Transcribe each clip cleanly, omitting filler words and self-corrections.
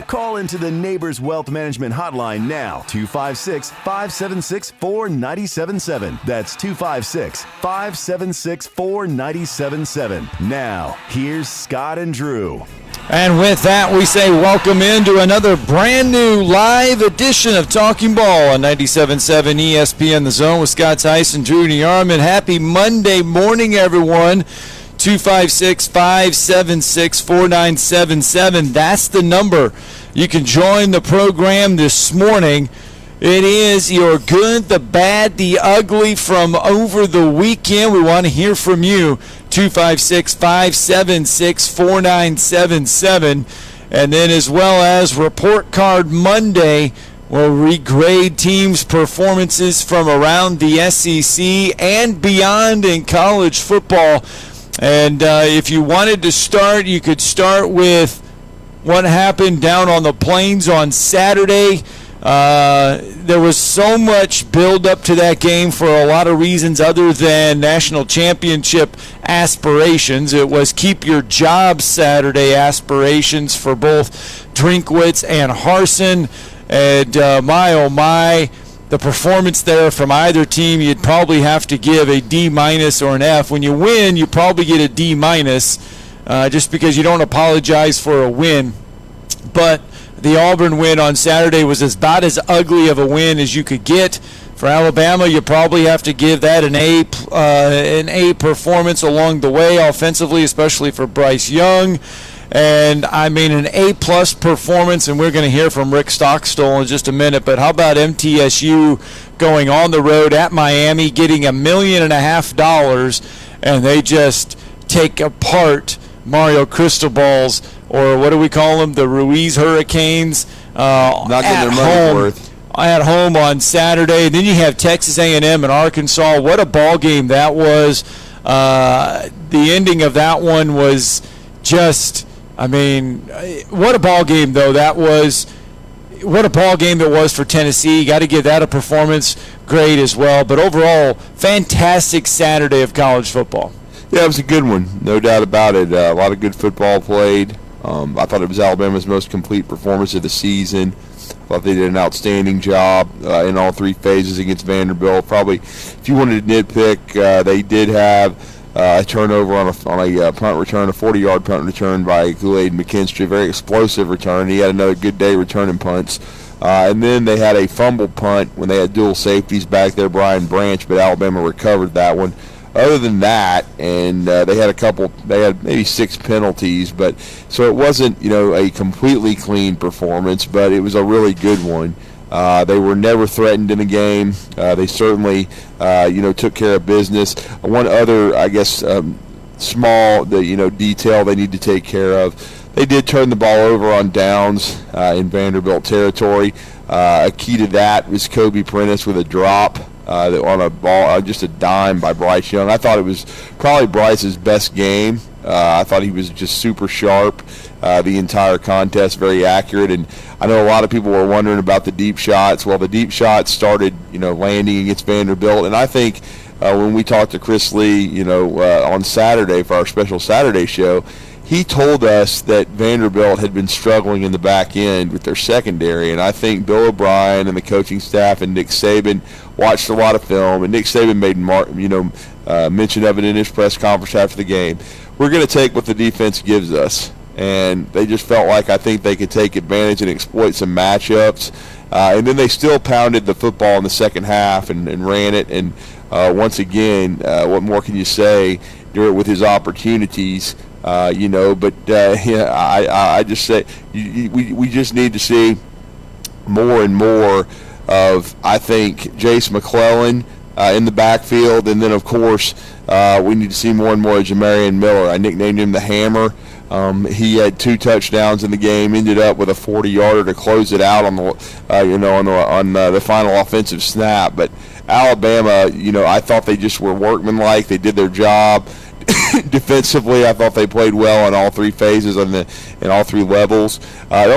Call into the Neighbors Wealth Management Hotline now, 256-576-4977. That's 256-576-4977. Now, here's Scott and Drew. And with that, we say welcome into another brand new live edition of Talking Ball on 97.7 ESPN The Zone with Scott Theisen, Drew DeArmond. Happy Monday morning, everyone. 256-576-4977. That's the number. You can join the program this morning. It is your good, the bad, the ugly from over the weekend. We want to hear from you. 256-576-4977. And then as well as Report Card Monday, we'll regrade teams' performances from around the SEC and beyond in college football. And if you wanted to start, you could start with what happened down on the Plains on Saturday. There was so much build up to that game for a lot of reasons other than national championship aspirations. It was keep your job Saturday aspirations for both Drinkwitz and Harsin. And my, oh my, the performance there from either team, you'd probably have to give a D- or an F. When you win, you probably get a D-, just because you don't apologize for a win. But the Auburn win on Saturday was about as ugly of a win as you could get. For Alabama, you probably have to give that an A performance along the way offensively, especially for Bryce Young. And I mean an A-plus performance, and we're going to hear from Rick Stockstill in just a minute. But how about MTSU going on the road at Miami, getting $1.5 million, and they just take apart Mario Cristobal's, or what do we call them, the Ruiz Hurricanes, not getting their money's worth. At home on Saturday. Then you have Texas A&M and Arkansas. What a ball game that was. The ending of that one was just, I mean, what a ball game, though, that was. What a ball game it was for Tennessee. Got to give that a performance grade as well. But overall, fantastic Saturday of college football. Yeah, it was a good one, no doubt about it. A lot of good football played. I thought it was Alabama's most complete performance of the season. I thought they did an outstanding job in all three phases against Vanderbilt. Probably, if you wanted to nitpick, they did have a turnover on a punt return, a 40-yard punt return by Kool-Aid McKinstry, a very explosive return. He had another good day returning punts. And then they had a fumble punt when they had dual safeties back there, Brian Branch, but Alabama recovered that one. Other than that, and they had maybe 6 penalties, but so it wasn't, a completely clean performance, but it was a really good one. They were never threatened in the game. They certainly, took care of business. One other, I guess, small, detail they need to take care of. They did turn the ball over on downs in Vanderbilt territory. A key to that was Kobe Prentice with a drop on a ball, just a dime by Bryce Young. I thought it was probably Bryce's best game. I thought he was just super sharp the entire contest, very accurate. And I know a lot of people were wondering about the deep shots. Well, the deep shots started, landing against Vanderbilt. And I think when we talked to Chris Lee, on Saturday for our special Saturday show, he told us that Vanderbilt had been struggling in the back end with their secondary, and I think Bill O'Brien and the coaching staff and Nick Saban watched a lot of film, and Nick Saban made mention of it in his press conference after the game. We're going to take what the defense gives us, and they just felt like I think they could take advantage and exploit some matchups, and then they still pounded the football in the second half and ran it, and once again, what more can you say? With his opportunities. I just say we just need to see more and more of, I think, Jace McClellan in the backfield, and then of course we need to see more and more of Jamarian Miller. I nicknamed him the Hammer. He had 2 touchdowns in the game, ended up with a 40-yarder to close it out on the final offensive snap. But Alabama, I thought they just were workmanlike. They did their job. Defensively, I thought they played well in all 3 phases and in all 3 levels. The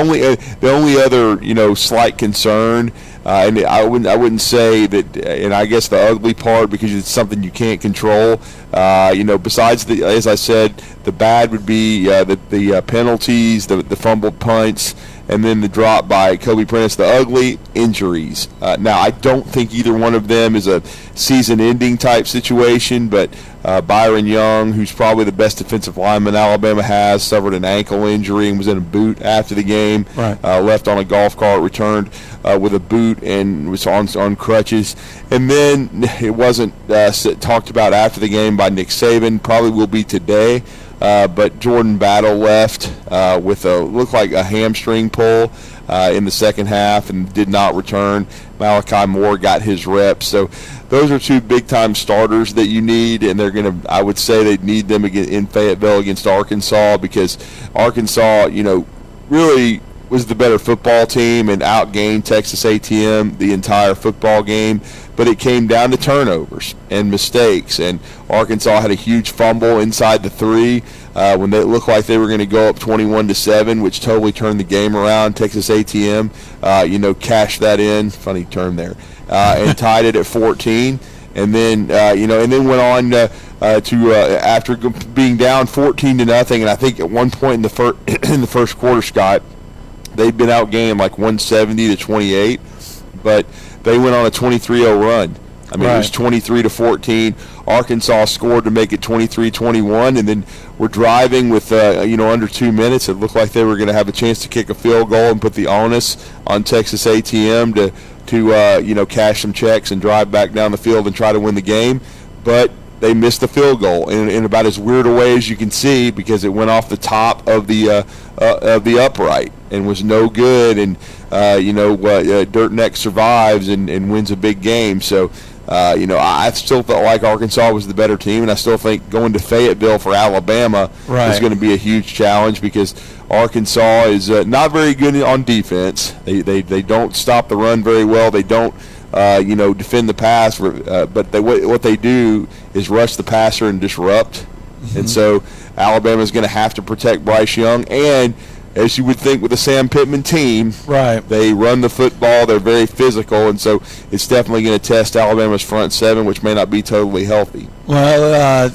only other slight concern, and I wouldn't say that, and I guess the ugly part, because it's something you can't control. Besides as I said, the bad would be the penalties, the fumbled punts, and then the drop by Kobe Prentice. The ugly injuries. Now, I don't think either one of them is a season-ending type situation, but Byron Young, who's probably the best defensive lineman Alabama has, suffered an ankle injury and was in a boot after the game. Right. Left on a golf cart, returned with a boot and was on crutches. And then it wasn't talked about after the game by Nick Saban. Probably will be today. But Jordan Battle left with looked like a hamstring pull in the second half and did not return. Malachi Moore got his reps. So those are two big-time starters that you need, and I would say they need them in Fayetteville against Arkansas, because Arkansas, really was the better football team and outgained Texas A&M the entire football game. But it came down to turnovers and mistakes, and Arkansas had a huge fumble inside the 3 when they looked like they were going to go up 21-7, which totally turned the game around. Texas A&M, cashed that in, funny term there, and tied it at 14, and then and then went on to after being down 14-0, and I think at one point in the first quarter, Scott, they'd been outgained like 170-28, but they went on a 23-0 run. I mean, It was 23-14. Arkansas scored to make it 23-21, and then we're driving with under 2 minutes. It looked like they were going to have a chance to kick a field goal and put the onus on Texas A&M to cash some checks and drive back down the field and try to win the game. But they missed the field goal in about as weird a way as you can see, because it went off the top of the upright and was no good. And Dirt Neck survives and wins a big game. So I still felt like Arkansas was the better team, and I still think going to Fayetteville for Alabama is going to be a huge challenge, because Arkansas is not very good on defense. They don't stop the run very well. They don't defend the pass, but what they do is rush the passer and disrupt. Mm-hmm. And so Alabama's going to have to protect Bryce Young, and as you would think with a Sam Pittman team, right, they run the football, they're very physical, and so it's definitely going to test Alabama's front seven, which may not be totally healthy. Well,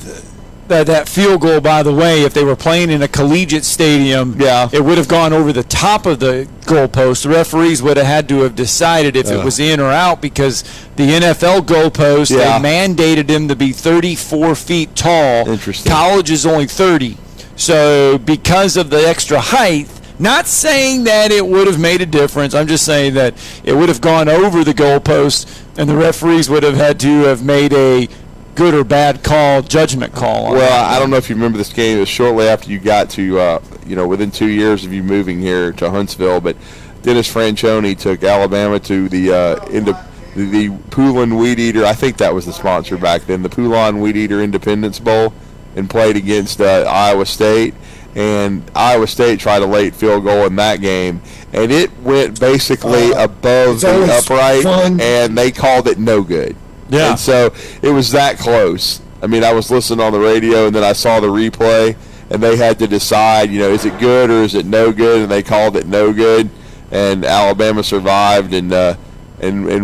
that field goal, by the way, if they were playing in a collegiate stadium, it would have gone over the top of the goalpost. The referees would have had to have decided if it was in or out, because the NFL goalpost, they mandated them to be 34 feet tall. Interesting. College is only 30. So because of the extra height, not saying that it would have made a difference, I'm just saying that it would have gone over the goalpost, and the referees would have had to have made a good or bad judgment call. Well, I don't know if you remember this game. It was shortly after you got to, within 2 years of you moving here to Huntsville. But Dennis Franchione took Alabama to the Poulin Weed Eater. I think that was the sponsor back then, the Poulin Weed Eater Independence Bowl, and played against Iowa State. And Iowa State tried a late field goal in that game, and it went basically above the upright, and they called it no good. Yeah. And so it was that close. I mean, I was listening on the radio, and then I saw the replay, and they had to decide, is it good or is it no good? And they called it no good, and Alabama survived and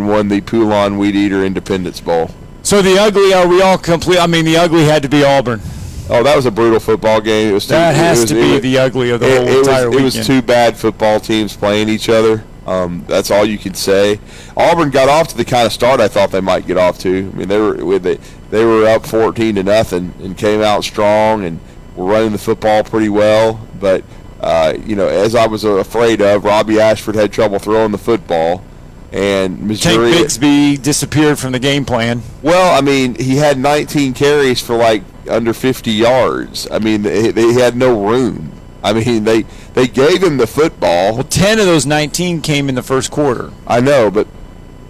won the Poulin Weed Eater Independence Bowl. So the ugly, are we all complete? I mean, the ugly had to be Auburn. Oh, that was a brutal football game. That has to be the ugly of the whole entire weekend. It was two bad football teams playing each other. That's all you can say. Auburn got off to the kind of start I thought they might get off to. I mean, they were up 14-0 and came out strong and were running the football pretty well. But as I was afraid of, Robbie Ashford had trouble throwing the football, and Missouri. Tank Bigsby disappeared from the game plan. Well, I mean, he had 19 carries for like under 50 yards. I mean, they had no room. I mean, they gave him the football. Well, 10 of those 19 came in the first quarter. I know, but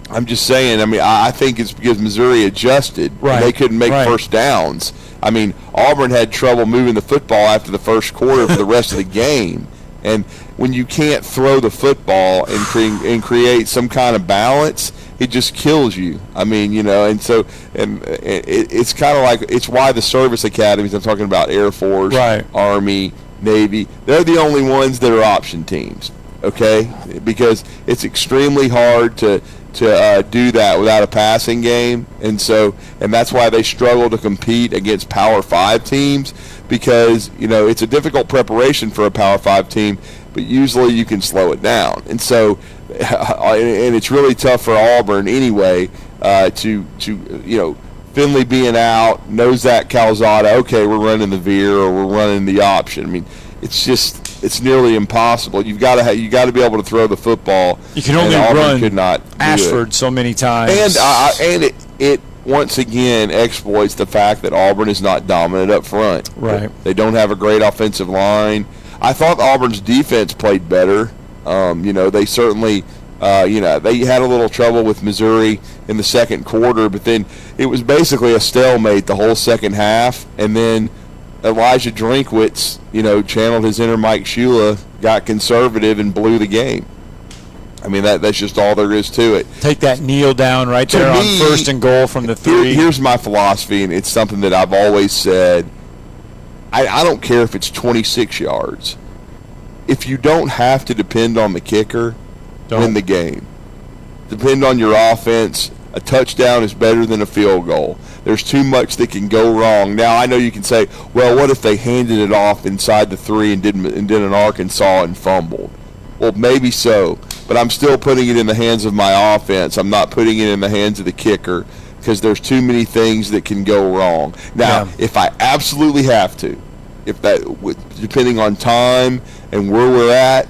I'm just saying, I mean, I think it's because Missouri adjusted. Right. And they couldn't make first downs. I mean, Auburn had trouble moving the football after the first quarter for the rest of the game. And when you can't throw the football and create some kind of balance, it just kills you. I mean, and so it's kind of like, it's why the service academies, I'm talking about Air Force, Army, Navy, they're the only ones that are option teams, okay? Because it's extremely hard to to do that without a passing game, and that's why they struggle to compete against Power 5 teams, because it's a difficult preparation for a Power 5 team, but usually you can slow it down, and it's really tough for Auburn anyway to Finley being out, knows that Calzada, okay, we're running the veer or we're running the option. I mean, it's nearly impossible. You got to be able to throw the football. You can only run could not Ashford so many times. And it once again exploits the fact that Auburn is not dominant up front. Right. They don't have a great offensive line. I thought Auburn's defense played better. They certainly they had a little trouble with Missouri in the second quarter, but then it was basically a stalemate the whole second half, and then Elijah Drinkwitz, channeled his inner Mike Shula, got conservative, and blew the game. I mean, that's just all there is to it. Take that kneel down right there on first and goal from the 3. Here's my philosophy, and it's something that I've always said. I don't care if it's 26 yards. If you don't have to depend on the kicker, win the game. Depend on your offense. A touchdown is better than a field goal. There's too much that can go wrong. Now, I know you can say, well, what if they handed it off inside the 3 and did an Arkansas and fumbled? Well, maybe so, but I'm still putting it in the hands of my offense. I'm not putting it in the hands of the kicker, because there's too many things that can go wrong. Now, if I absolutely have to, depending on time and where we're at,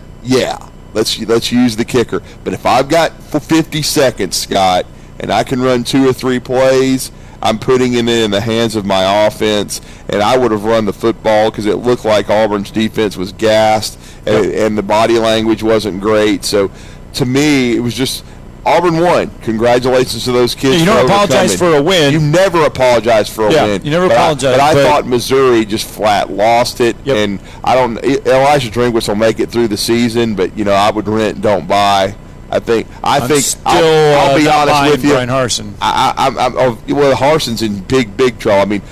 let's use the kicker. But if I've got 50 seconds, Scott, and I can run 2 or 3 plays, I'm putting it in the hands of my offense, and I would have run the football because it looked like Auburn's defense was gassed, and the body language wasn't great. So, to me, it was just Auburn won. Congratulations to those kids. You don't apologize for a win. You never apologize for a win. You never apologize. But I thought Missouri just flat lost it, and Elijah Drinkwitz will make it through the season, but I would rent, don't buy. I think. I'll be honest with you. Brian Harsin. Harsin's in big trouble. I mean,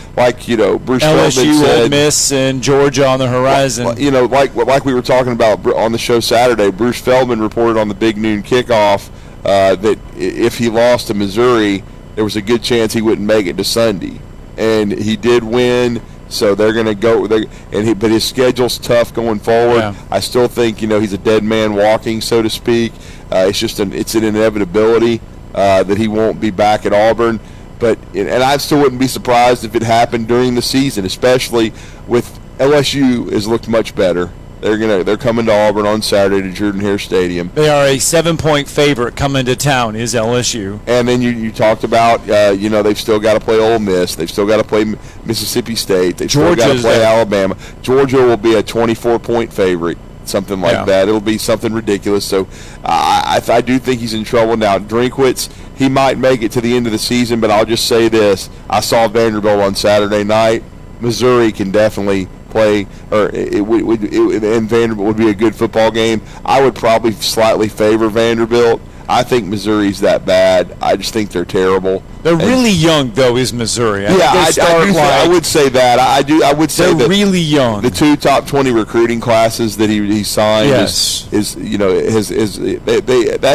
Bruce Feldman LSU, said, Ole Miss, and Georgia on the horizon. Like we were talking about on the show Saturday, Bruce Feldman reported on the Big Noon Kickoff that if he lost to Missouri, there was a good chance he wouldn't make it to Sunday, and he did win. So they're going to go. But his schedule's tough going forward. Yeah. I still think he's a dead man walking, so to speak. It's an inevitability that he won't be back at Auburn. And I still wouldn't be surprised if it happened during the season, especially with LSU has looked much better. They're coming to Auburn on Saturday to Jordan-Hare Stadium. They are a 7-point favorite coming to town, is LSU. And then you talked about they've still got to play Ole Miss. They've still got to play Mississippi State. They've still got to play Alabama. Georgia will be a 24-point favorite, something like that. It'll be something ridiculous. So I do think he's in trouble now. Drinkwitz, he might make it to the end of the season, but I'll just say this: I saw Vanderbilt on Saturday night. Missouri can definitely play, and Vanderbilt would be a good football game. I would probably slightly favor Vanderbilt. I think Missouri's that bad. I just think they're terrible. They're really young, though, is Missouri. I would say that. I would say they're really young. The 2 top 20 recruiting classes that he signed that's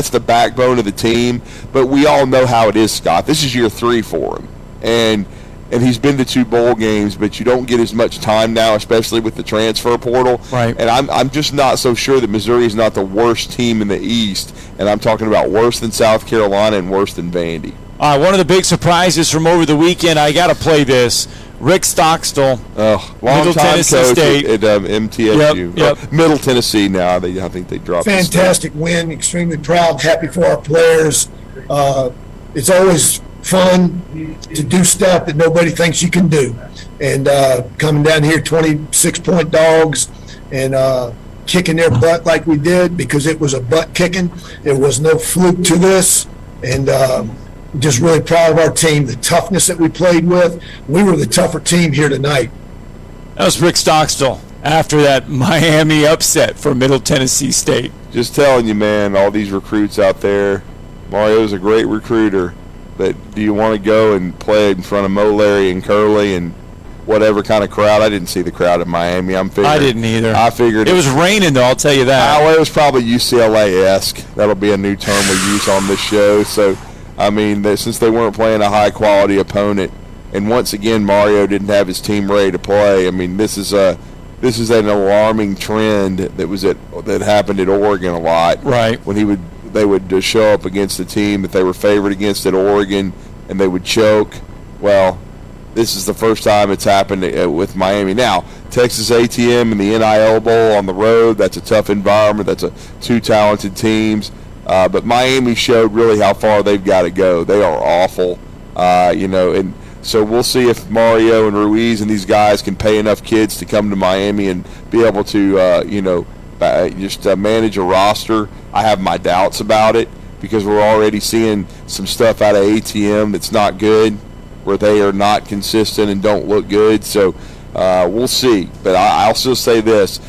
the backbone of the team. But we all know how it is, Scott. This is year 3 for him, and he's been to 2 bowl games, but you don't get as much time now, especially with the transfer portal. Right. And I'm just not so sure that Missouri is not the worst team in the East, and I'm talking about worse than South Carolina and worse than Vandy. One of the big surprises from over the weekend, I got to play this. Rick Stockstill, long-time Tennessee coach State. at MTSU. Yep. Middle Tennessee now. I think they dropped. Fantastic win. Extremely proud, happy for our players. It's always fun to do stuff that nobody thinks you can do. And coming down here, 26-point dogs, and kicking their butt like we did, because it was a butt kicking. There was no fluke to this. And just really proud of our team, the toughness that we played with. We were the tougher team here tonight. That was Rick Stockstill after that Miami upset for Middle Tennessee State. Just telling you, man, all these recruits out there, Mario's a great recruiter, but do you want to go and play in front of Mo, Larry, and Curley and whatever kind of crowd. I didn't see the crowd in Miami. I didn't either. I figured it was raining, though. I'll tell you that. Well, it was probably UCLA-esque. That'll be a new term we use on this show. So, I mean, since they weren't playing a high-quality opponent, and once again Mario didn't have his team ready to play. I mean, this is an alarming trend that happened at Oregon a lot. Right. When they would just show up against a team that they were favored against at Oregon, and they would choke. Well, this is the first time it's happened with Miami. Now, Texas A&M and the NIL Bowl on the road, that's a tough environment. That's two talented teams. But Miami showed really how far they've got to go. They are awful, and so we'll see if Mario and Ruiz and these guys can pay enough kids to come to Miami and be able to, manage a roster. I have my doubts about it because we're already seeing some stuff out of A&M that's not good, where they are not consistent and don't look good. So we'll see. But I'll still say this.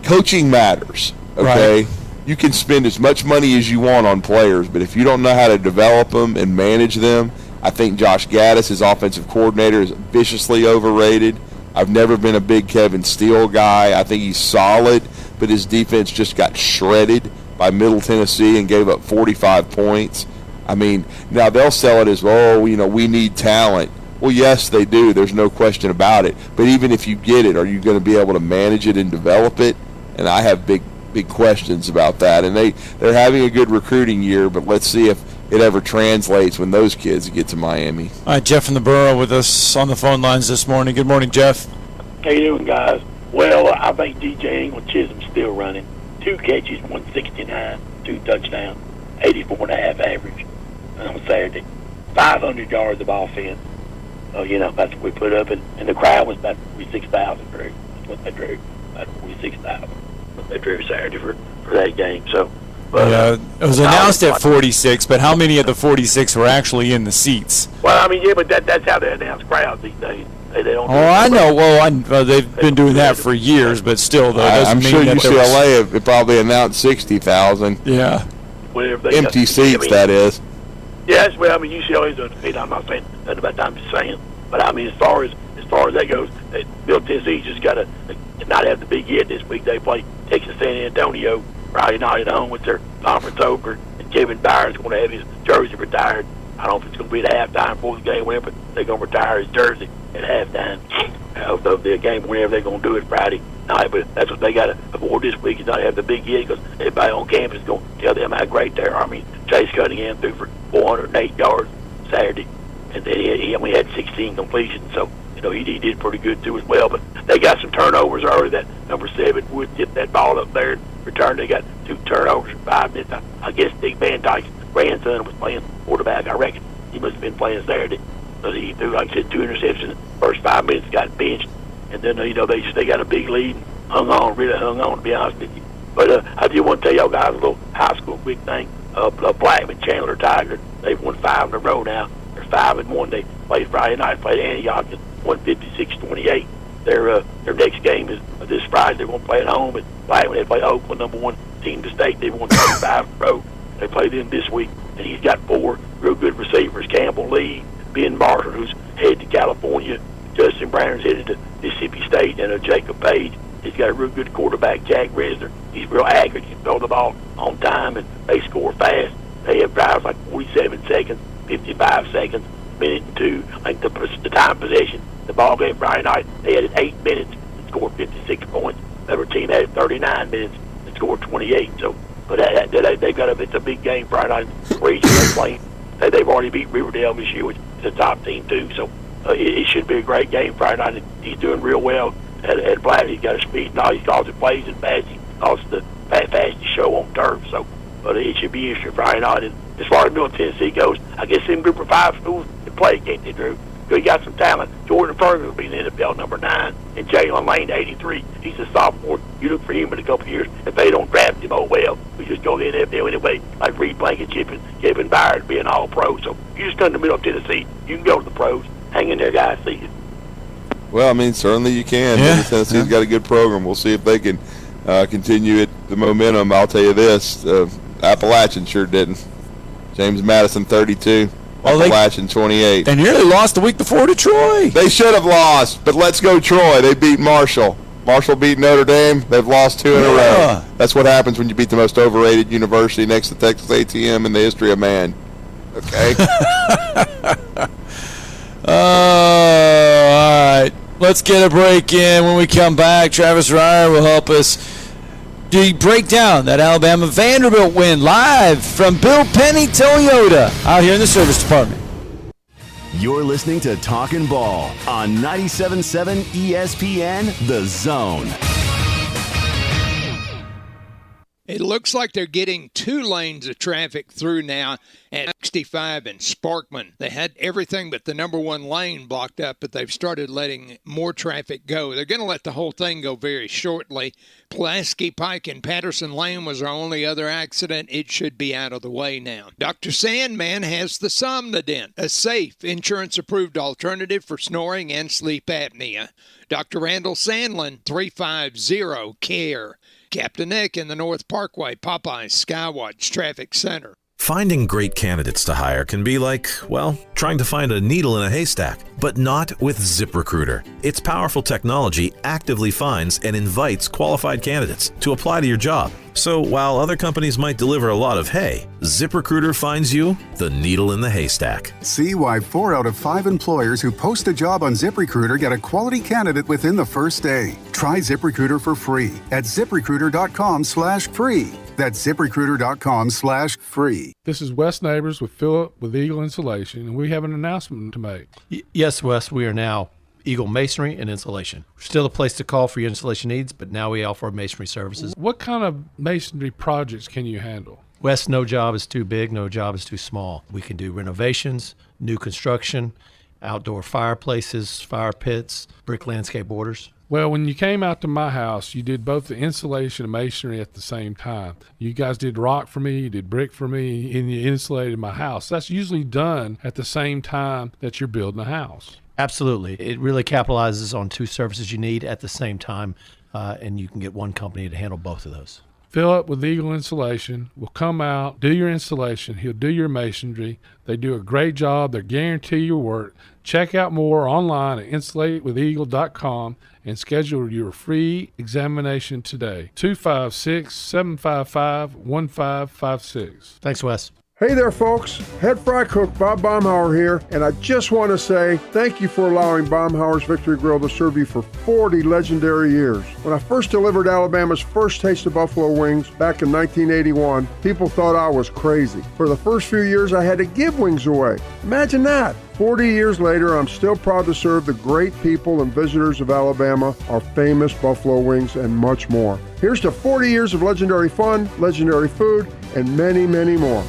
Coaching matters, okay? Right. You can spend as much money as you want on players, but if you don't know how to develop them and manage them, I think Josh Gaddis, his offensive coordinator, is viciously overrated. I've never been a big Kevin Steele guy. I think he's solid, but his defense just got shredded by Middle Tennessee and gave up 45 points. I mean, now they'll sell it as, we need talent. Well, yes, they do. There's no question about it. But even if you get it, are you going to be able to manage it and develop it? And I have big questions about that. And they're having a good recruiting year, but let's see if it ever translates when those kids get to Miami. All right, Jeff from the Borough with us on the phone lines this morning. Good morning, Jeff. How you doing, guys? Well, I think DJ England Chisholm's still running. 2 catches, 169, 2 touchdowns, 84.5 average on Saturday. 500 yards of offense. That's what we put up, and the crowd was about 46,000 drew. That's what they drew, about 46,000. What they drew Saturday for that game. So, but, it was announced at 46, but how many of the 46 were actually in the seats? Well, I mean, yeah, but that's how they announce crowds these days. They don't. I know. Well, they've been doing that for years, but still, though, doesn't I'm mean sure that UCLA have probably announced 60,000. Yeah. Empty seats, that is. Yes, well, I mean, UCLA's undefeated. I'm not saying nothing about that. I'm just saying. But I mean, as far as that goes, Middle Tennessee just got to not have the big hit this week. They play Texas San Antonio Friday night at home with their conference opener, and Kevin Byard's going to have his jersey retired. I don't know if it's going to be at halftime before the game, whatever, but they're going to retire his jersey at halftime of the game, whenever they're going to do it Friday night. But that's what they got to avoid this week, is not have the big hit, because everybody on campus is going to tell them how great they are. I mean, Chase Cunningham threw for 408 yards Saturday, and then he only had 16 completions, so he did pretty good too as well. But they got some turnovers early. That number 7 would get that ball up there and return. They got 2 turnovers in 5 minutes. I guess Dick Van Dyke's grandson was playing quarterback. I reckon he must have been playing Saturday. So he threw, like I said, 2 interceptions. First 5 minutes, got benched, and then they got a big lead and really hung on, to be honest with you. But I do want to tell y'all guys a little high school quick thing. Blackman Chandler Tigers, they've won 5 in a row now. They're 5-1. They played Friday night, played Antioch, and won 56-28. Their next game is this Friday. They're going to play at home at Blackman. They play Oakland, number 1 team in the state. They've won 5 in a row. They play them this week, and he's got 4 real good receivers: Campbell Lee, Ben Martin, who's headed to California, Justin Brown's headed to Mississippi State, and Jacob Page. He's got a real good quarterback, Jack Resner. He's real accurate. He can throw the ball on time, and they score fast. They have drives like 47 seconds, 55 seconds, minute and 2. I think the time possession, the ball game Friday night, they had it 8 minutes and scored 56 points. The other team had it 39 minutes and scored 28. So, but they've got it's a big game Friday night. Region they're playing. They've already beat Riverdale this year, which is a top team too. So it should be a great game Friday night. He's doing real well at Black. He's got a speed and all. He calls it plays and fast. He calls it the fastest show on turf. So, but it should be interesting Friday night. And as far as Middle Tennessee goes, I guess them group of 5 schools can play, can't they, Drew? He got some talent. Jordan Ferguson will be in the NFL number 9, and Jalen Lane 83. He's a sophomore. You look for him in a couple of years. If they don't draft him, oh well. We just go to the NFL anyway. Like Reed Blankenship and Kevin Byard being all pro. So you just come to Middle Tennessee, you can go to the pros. Hang in there, guys. See you. Well, I mean, certainly you can. Yeah. Tennessee's got a good program. We'll see if they can continue the momentum. I'll tell you this: Appalachian sure didn't. James Madison 32. Appalachian 28. And nearly lost the week before to Troy. They should have lost, but let's go Troy. They beat Marshall. Marshall beat Notre Dame. They've lost 2 in a row. That's what happens when you beat the most overrated university next to Texas A&M in the history of man. Okay? All right. Let's get a break in. When we come back, Travis Reier will help us break down that Alabama-Vanderbilt win live from Bill Penny Toyota out here in the service department. You're listening to Talkin' Ball on 97.7 ESPN The Zone. It looks like they're getting 2 lanes of traffic through now at 65 and Sparkman. They had everything but the number 1 lane blocked up, but they've started letting more traffic go. They're going to let the whole thing go very shortly. Pulaski Pike and Patterson Lane was our only other accident. It should be out of the way now. Dr. Sandman has the Somnodent, a safe, insurance-approved alternative for snoring and sleep apnea. Dr. Randall Sandlin, 350-CARE. Captain Eck in the North Parkway, Popeyes, Skywatch Traffic Center. Finding great candidates to hire can be like, well, trying to find a needle in a haystack, but not with ZipRecruiter. Its powerful technology actively finds and invites qualified candidates to apply to your job. So while other companies might deliver a lot of hay, ZipRecruiter finds you the needle in the haystack. See why 4 out of 5 employers who post a job on ZipRecruiter get a quality candidate within the first day. Try ZipRecruiter for free at ZipRecruiter.com/free. That's ZipRecruiter.com/free. This is Wes Neighbors with Philip with Eagle Insulation, and we have an announcement to make. Yes, Wes, we are now Eagle Masonry and Insulation. We're still a place to call for your insulation needs, but now we offer masonry services. What kind of masonry projects can you handle? Wes, no job is too big, no job is too small. We can do renovations, new construction, outdoor fireplaces, fire pits, brick landscape borders. Well, when you came out to my house, you did both the insulation and masonry at the same time. You guys did rock for me, you did brick for me, and you insulated my house. That's usually done at the same time that you're building a house. Absolutely. It really capitalizes on 2 services you need at the same time, and you can get one company to handle both of those. Philip with Eagle Insulation will come out, do your installation. He'll do your masonry. They do a great job. They guarantee your work. Check out more online at insulatewitheagle.com and schedule your free examination today. 256-755-1556. Thanks, Wes. Hey there, folks. Head fry cook Bob Baumhauer here, and I just want to say thank you for allowing Baumhauer's Victory Grill to serve you for 40 legendary years. When I first delivered Alabama's first taste of buffalo wings back in 1981, people thought I was crazy. For the first few years, I had to give wings away. Imagine that. 40 years later, I'm still proud to serve the great people and visitors of Alabama, our famous buffalo wings, and much more. Here's to 40 years of legendary fun, legendary food, and many, many more.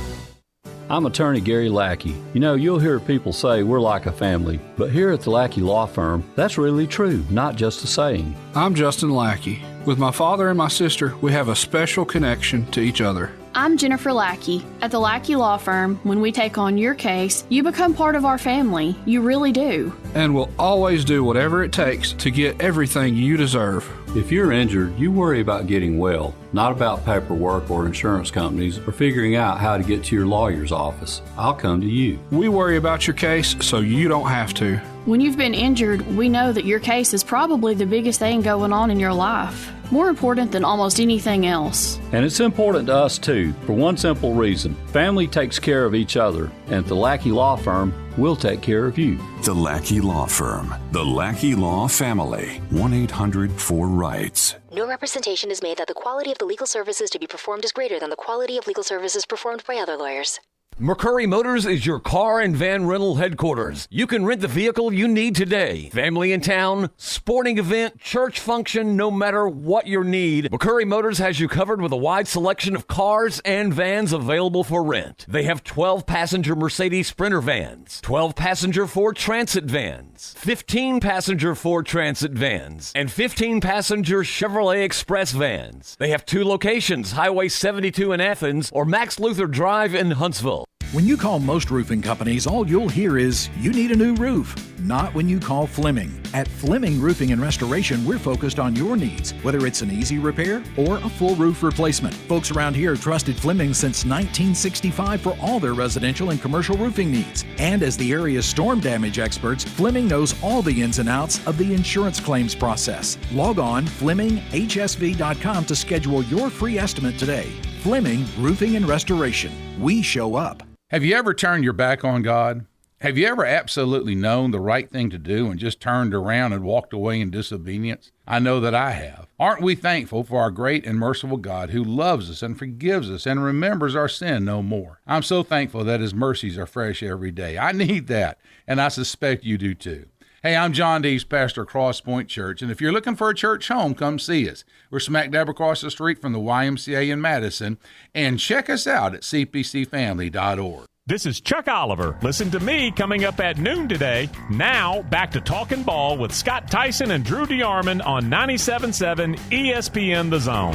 I'm attorney Gary Lackey. You know, you'll hear people say we're like a family, but here at the Lackey Law Firm, that's really true, not just a saying. I'm Justin Lackey. With my father and my sister, we have a special connection to each other. I'm Jennifer Lackey. At the Lackey Law Firm, when we take on your case, you become part of our family. You really do. And we'll always do whatever it takes to get everything you deserve. If you're injured, you worry about getting well, not about paperwork or insurance companies or figuring out how to get to your lawyer's office. I'll come to you. We worry about your case so you don't have to. When you've been injured, we know that your case is probably the biggest thing going on in your life. More important than almost anything else. And it's important to us too, for one simple reason. Family takes care of each other, and at the Lackey Law Firm, we'll take care of you. The Lackey Law Firm. The Lackey Law Family. 1-800-4-RIGHTS. No representation is made that the quality of the legal services to be performed is greater than the quality of legal services performed by other lawyers. McCurry Motors is your car and van rental headquarters. You can rent the vehicle you need today. Family in town, sporting event, church function, no matter what your need, McCurry Motors has you covered with a wide selection of cars and vans available for rent. They have 12-passenger Mercedes Sprinter vans, 12-passenger Ford Transit vans, 15-passenger Ford Transit vans, and 15-passenger Chevrolet Express vans. They have 2 locations, Highway 72 in Athens or Max Luther Drive in Huntsville. When you call most roofing companies, all you'll hear is, you need a new roof. Not when you call Fleming. At Fleming Roofing and Restoration, we're focused on your needs, whether it's an easy repair or a full roof replacement. Folks around here have trusted Fleming since 1965 for all their residential and commercial roofing needs. And as the area's storm damage experts, Fleming knows all the ins and outs of the insurance claims process. Log on FlemingHSV.com to schedule your free estimate today. Fleming Roofing and Restoration. We show up. Have you ever turned your back on God? Have you ever absolutely known the right thing to do and just turned around and walked away in disobedience? I know that I have. Aren't we thankful for our great and merciful God who loves us and forgives us and remembers our sin no more? I'm so thankful that His mercies are fresh every day. I need that, and I suspect you do too. Hey, I'm John Dees, pastor of Cross Point Church, and if you're looking for a church home, come see us. We're smack dab across the street from the YMCA in Madison, and check us out at cpcfamily.org. This is Chuck Oliver. Listen to me coming up at noon today. Now, back to Talkin' Ball with Scott Tyson and Drew DeArmond on 97.7 ESPN The Zone.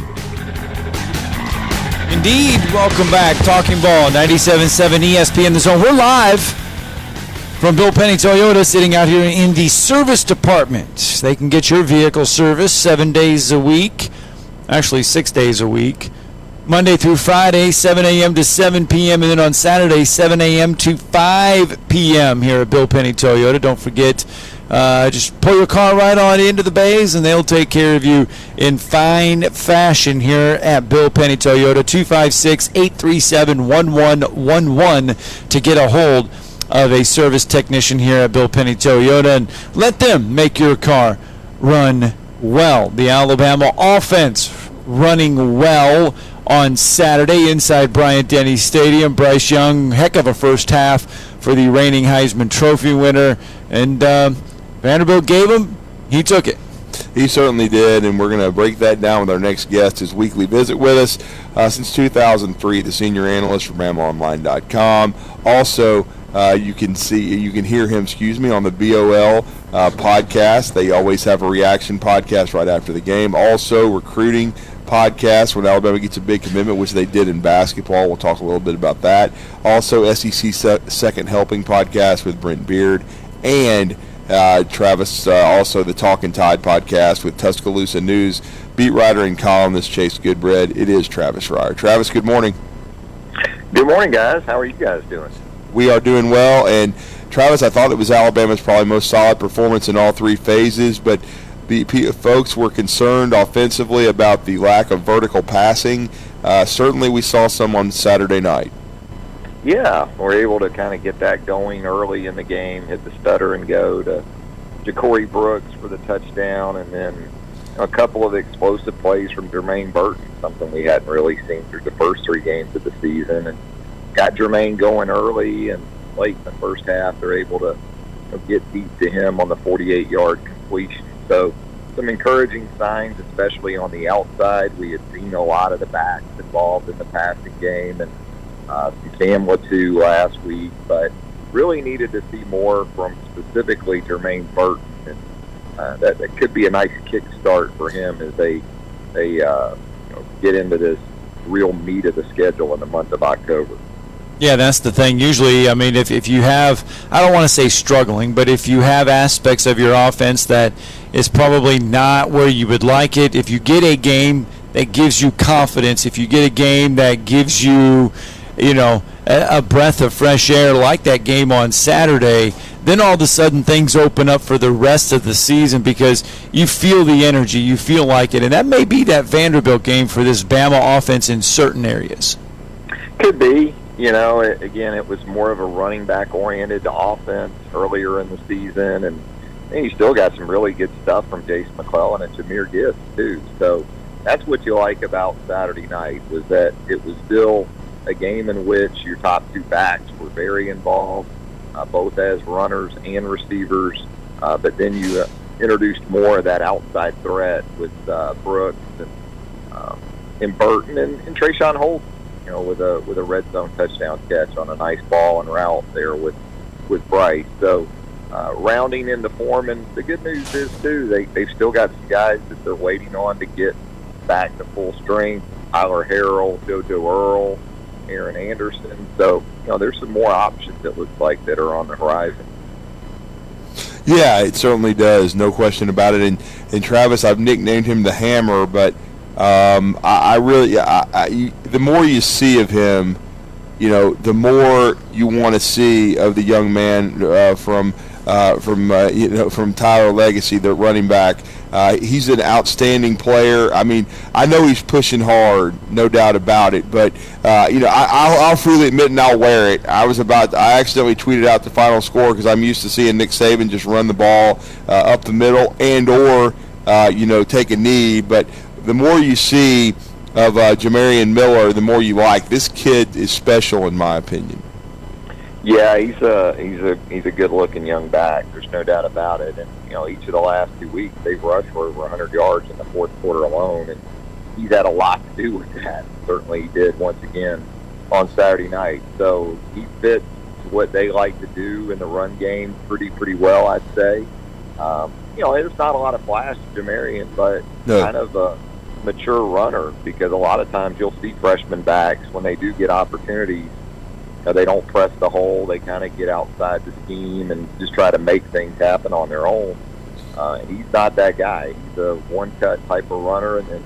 Indeed, welcome back. Talking Ball, 97.7 ESPN The Zone. We're live from Bill Penny Toyota, sitting out here in the service department. They can get your vehicle serviced 7 days a week, actually 6 days a week. Monday through Friday, 7 a.m. to 7 p.m., and then on Saturday, 7 a.m. to 5 p.m. here at Bill Penny Toyota. Don't forget, just pull your car right on into the bays, and they'll take care of you in fine fashion here at Bill Penny Toyota. 256-837-1111 to get a hold of a service technician here at Bill Penny Toyota, and let them make your car run well. The Alabama offense running well on Saturday inside Bryant-Denny Stadium. Bryce Young, heck of a first half for the reigning Heisman Trophy winner. And Vanderbilt gave him, he took it. He certainly did, and we're going to break that down with our next guest, his weekly visit with us. Since 2003, the senior analyst from BamaOnline.com. Also, you can hear him, on the BOL podcast. They always have a reaction podcast right after the game. Also, recruiting podcast when Alabama gets a big commitment, which they did in basketball. We'll talk a little bit about that. Also, SEC Second Helping podcast with Brent Beard. And Travis, also the Talkin' Tide podcast with Tuscaloosa News beat writer and columnist Chase Goodbread. It is Travis Reier. Travis, good morning. Good morning, guys. How are you guys doing? We are doing well. And Travis, I thought it was Alabama's probably most solid performance in all three phases, but folks were concerned offensively about the lack of vertical passing. Certainly we saw some on Saturday night. Yeah, we're able to kind of get that going early in the game, hit the stutter and go to Ja'Cory Brooks for the touchdown, and then a couple of explosive plays from Jermaine Burton, something we hadn't really seen through the first three games of the season, and got Jermaine going early, and late in the first half they're able to get deep to him on the 48-yard completion. So some encouraging signs, especially on the outside. We had seen a lot of the backs involved in the passing game, and some Sam Latu last week, but really needed to see more from specifically Jermaine Burton. And that could be a nice kickstart for him as they get into this real meat of the schedule in the month of October. Yeah, that's the thing. Usually, I mean, if you have, I don't want to say struggling, but if you have aspects of your offense that is probably not where you would like it, if you get a game that gives you confidence, if you get a game that gives you, a breath of fresh air like that game on Saturday, then all of a sudden things open up for the rest of the season because you feel the energy, you feel like it. And that may be that Vanderbilt game for this Bama offense in certain areas. Could be. Again, it was more of a running back-oriented offense earlier in the season, and you still got some really good stuff from Jason McClellan and Jahmyr Gibbs, too. So that's what you like about Saturday night, was that it was still a game in which your top two backs were very involved, both as runners and receivers, but then you introduced more of that outside threat with Brooks and Burton and Trayshawn Holt, with a red zone touchdown catch on a nice ball and route there with Bryce. So rounding into form, and the good news is too, they've still got some guys that they're waiting on to get back to full strength. Tyler Harrell, JoJo Earl, Aaron Anderson. So, there's some more options, it looks like, that are on the horizon. Yeah, it certainly does, no question about it. And Travis, I've nicknamed him the Hammer, but I really, the more you see of him, the more you want to see of the young man from Tyler Legacy, the running back. He's an outstanding player. I mean, I know he's pushing hard, no doubt about it. But I'll freely admit, and I'll wear it. I accidentally tweeted out the final score because I'm used to seeing Nick Saban just run the ball up the middle or take a knee. But the more you see of Jamarian Miller, the more you like. This kid is special, in my opinion. Yeah, he's a good-looking young back. There's no doubt about it. And each of the last 2 weeks, they've rushed for over 100 yards in the fourth quarter alone, and he's had a lot to do with that. Certainly, he did once again on Saturday night. So he fits what they like to do in the run game pretty well, I'd say. There's not a lot of flash to Jamarian, but kind of a mature runner, because a lot of times you'll see freshman backs when they do get opportunities. They don't press the hole. They kind of get outside the scheme and just try to make things happen on their own. He's not that guy. He's a one-cut type of runner, and then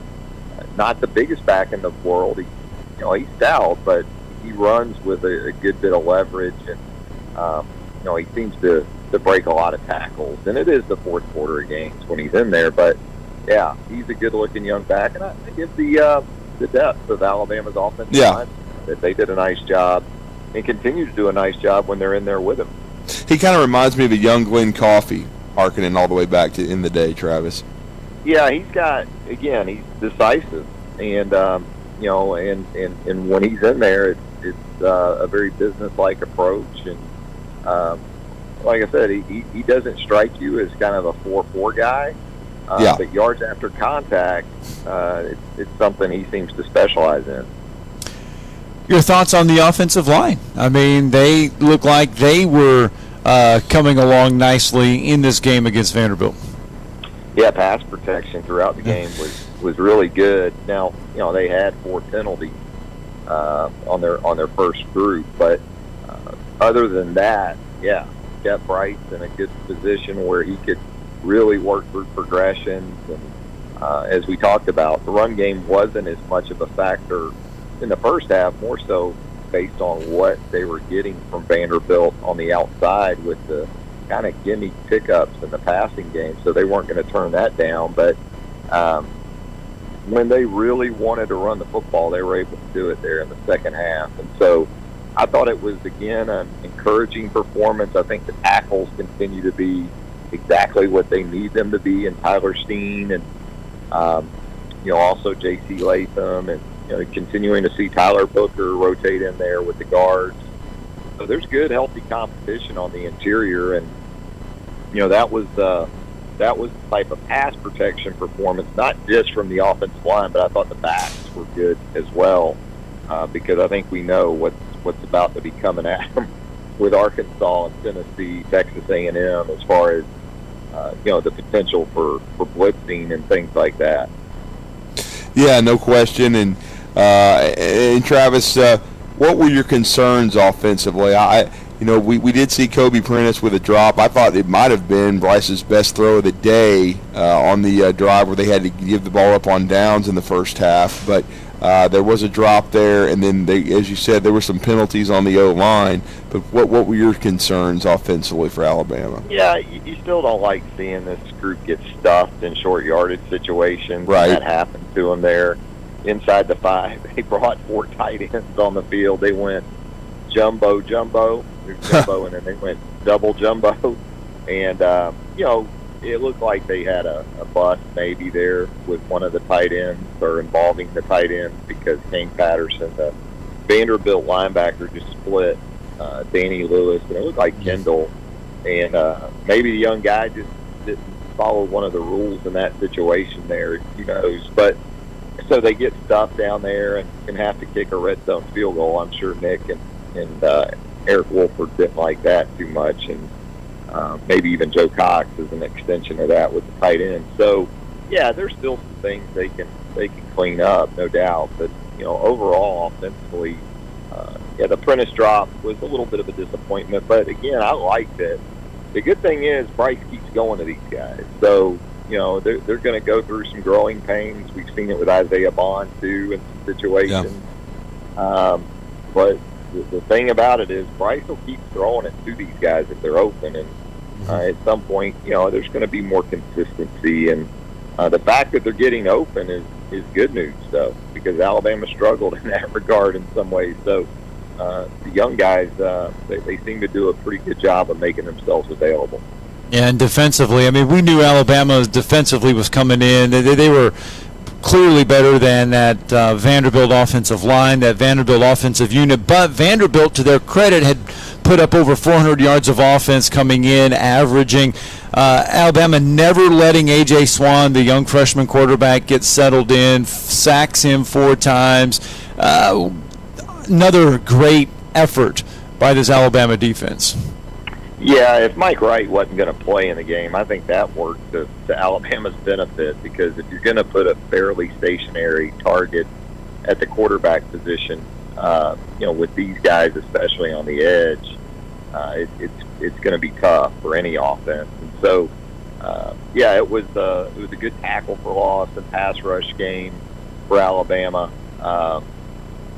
not the biggest back in the world. He's stout, but he runs with a good bit of leverage, and he seems to break a lot of tackles. And it is the fourth quarter of games when he's in there, but yeah, he's a good-looking young back, and I give the depth of Alabama's offensive line that they did a nice job and continue to do a nice job when they're in there with him. He kind of reminds me of a young Glenn Coffey, harkening all the way back to in the day, Travis. Yeah, he's decisive, and and when he's in there, it's a very business-like approach, and like I said, he doesn't strike you as kind of a 4-4 guy. But yards after contact, it's something he seems to specialize in. Your thoughts on the offensive line? I mean, they look like they were coming along nicely in this game against Vanderbilt. Yeah, pass protection throughout the game was really good. Now, they had 4 penalties on their first group, but other than that, yeah, kept Bryce in a good position where he could really work through progressions. And as we talked about, the run game wasn't as much of a factor in the first half, more so based on what they were getting from Vanderbilt on the outside with the kind of gimme pickups in the passing game, so they weren't going to turn that down. But when they really wanted to run the football, they were able to do it there in the second half. And so I thought it was, again, an encouraging performance. I think the tackles continue to be exactly what they need them to be in Tyler Steen and, also J.C. Latham, and continuing to see Tyler Booker rotate in there with the guards. So there's good, healthy competition on the interior, and that was the type of pass protection performance, not just from the offensive line, but I thought the backs were good as well, because I think we know what's about to be coming at them with Arkansas and Tennessee, Texas A&M, as far as the potential for blitzing and things like that. Yeah, no question. And Travis, what were your concerns offensively? We did see Kobe Prentice with a drop. I thought it might have been Bryce's best throw of the day on the drive where they had to give the ball up on downs in the first half. But there was a drop there, and then, as you said, there were some penalties on the O-line. But what were your concerns offensively for Alabama? Yeah, you still don't like seeing this group get stuffed in short yardage situations. Right. That happened to them there. Inside the 5, they brought 4 tight ends on the field. They went jumbo, and then they went double jumbo. And, it looked like they had a bust maybe there with one of the tight ends, or involving the tight ends, because Kane Patterson, the Vanderbilt linebacker, just split Danny Lewis, and it looked like Kendall. And maybe the young guy just didn't follow one of the rules in that situation there, who knows. But so they get stuffed down there and have to kick a red zone field goal. I'm sure Nick and Eric Wolford didn't like that too much, and maybe even Joe Cox is an extension of that with the tight end. So, yeah, there's still some things they can clean up, no doubt. But overall, offensively, the Prentice drop was a little bit of a disappointment, but again, I liked it. The good thing is Bryce keeps going to these guys, so they're going to go through some growing pains. We've seen it with Isaiah Bond too in some situations. Yeah. But the thing about it is Bryce will keep throwing it to these guys if they're open, and at some point, there's going to be more consistency. And the fact that they're getting open is good news, though, because Alabama struggled in that regard in some ways. So the young guys, they seem to do a pretty good job of making themselves available. And defensively, I mean, we knew Alabama defensively was coming in. They were clearly better than that Vanderbilt offensive line, that Vanderbilt offensive unit. But Vanderbilt, to their credit, had put up over 400 yards of offense coming in, averaging. Alabama never letting A.J. Swan, the young freshman quarterback, get settled in, sacks him 4 times. Another great effort by this Alabama defense. Yeah, if Mike Wright wasn't going to play in the game, I think that worked to Alabama's benefit, because if you're going to put a fairly stationary target at the quarterback position, with these guys, especially on the edge, it's going to be tough for any offense. And so, it was a good tackle for loss and pass rush game for Alabama.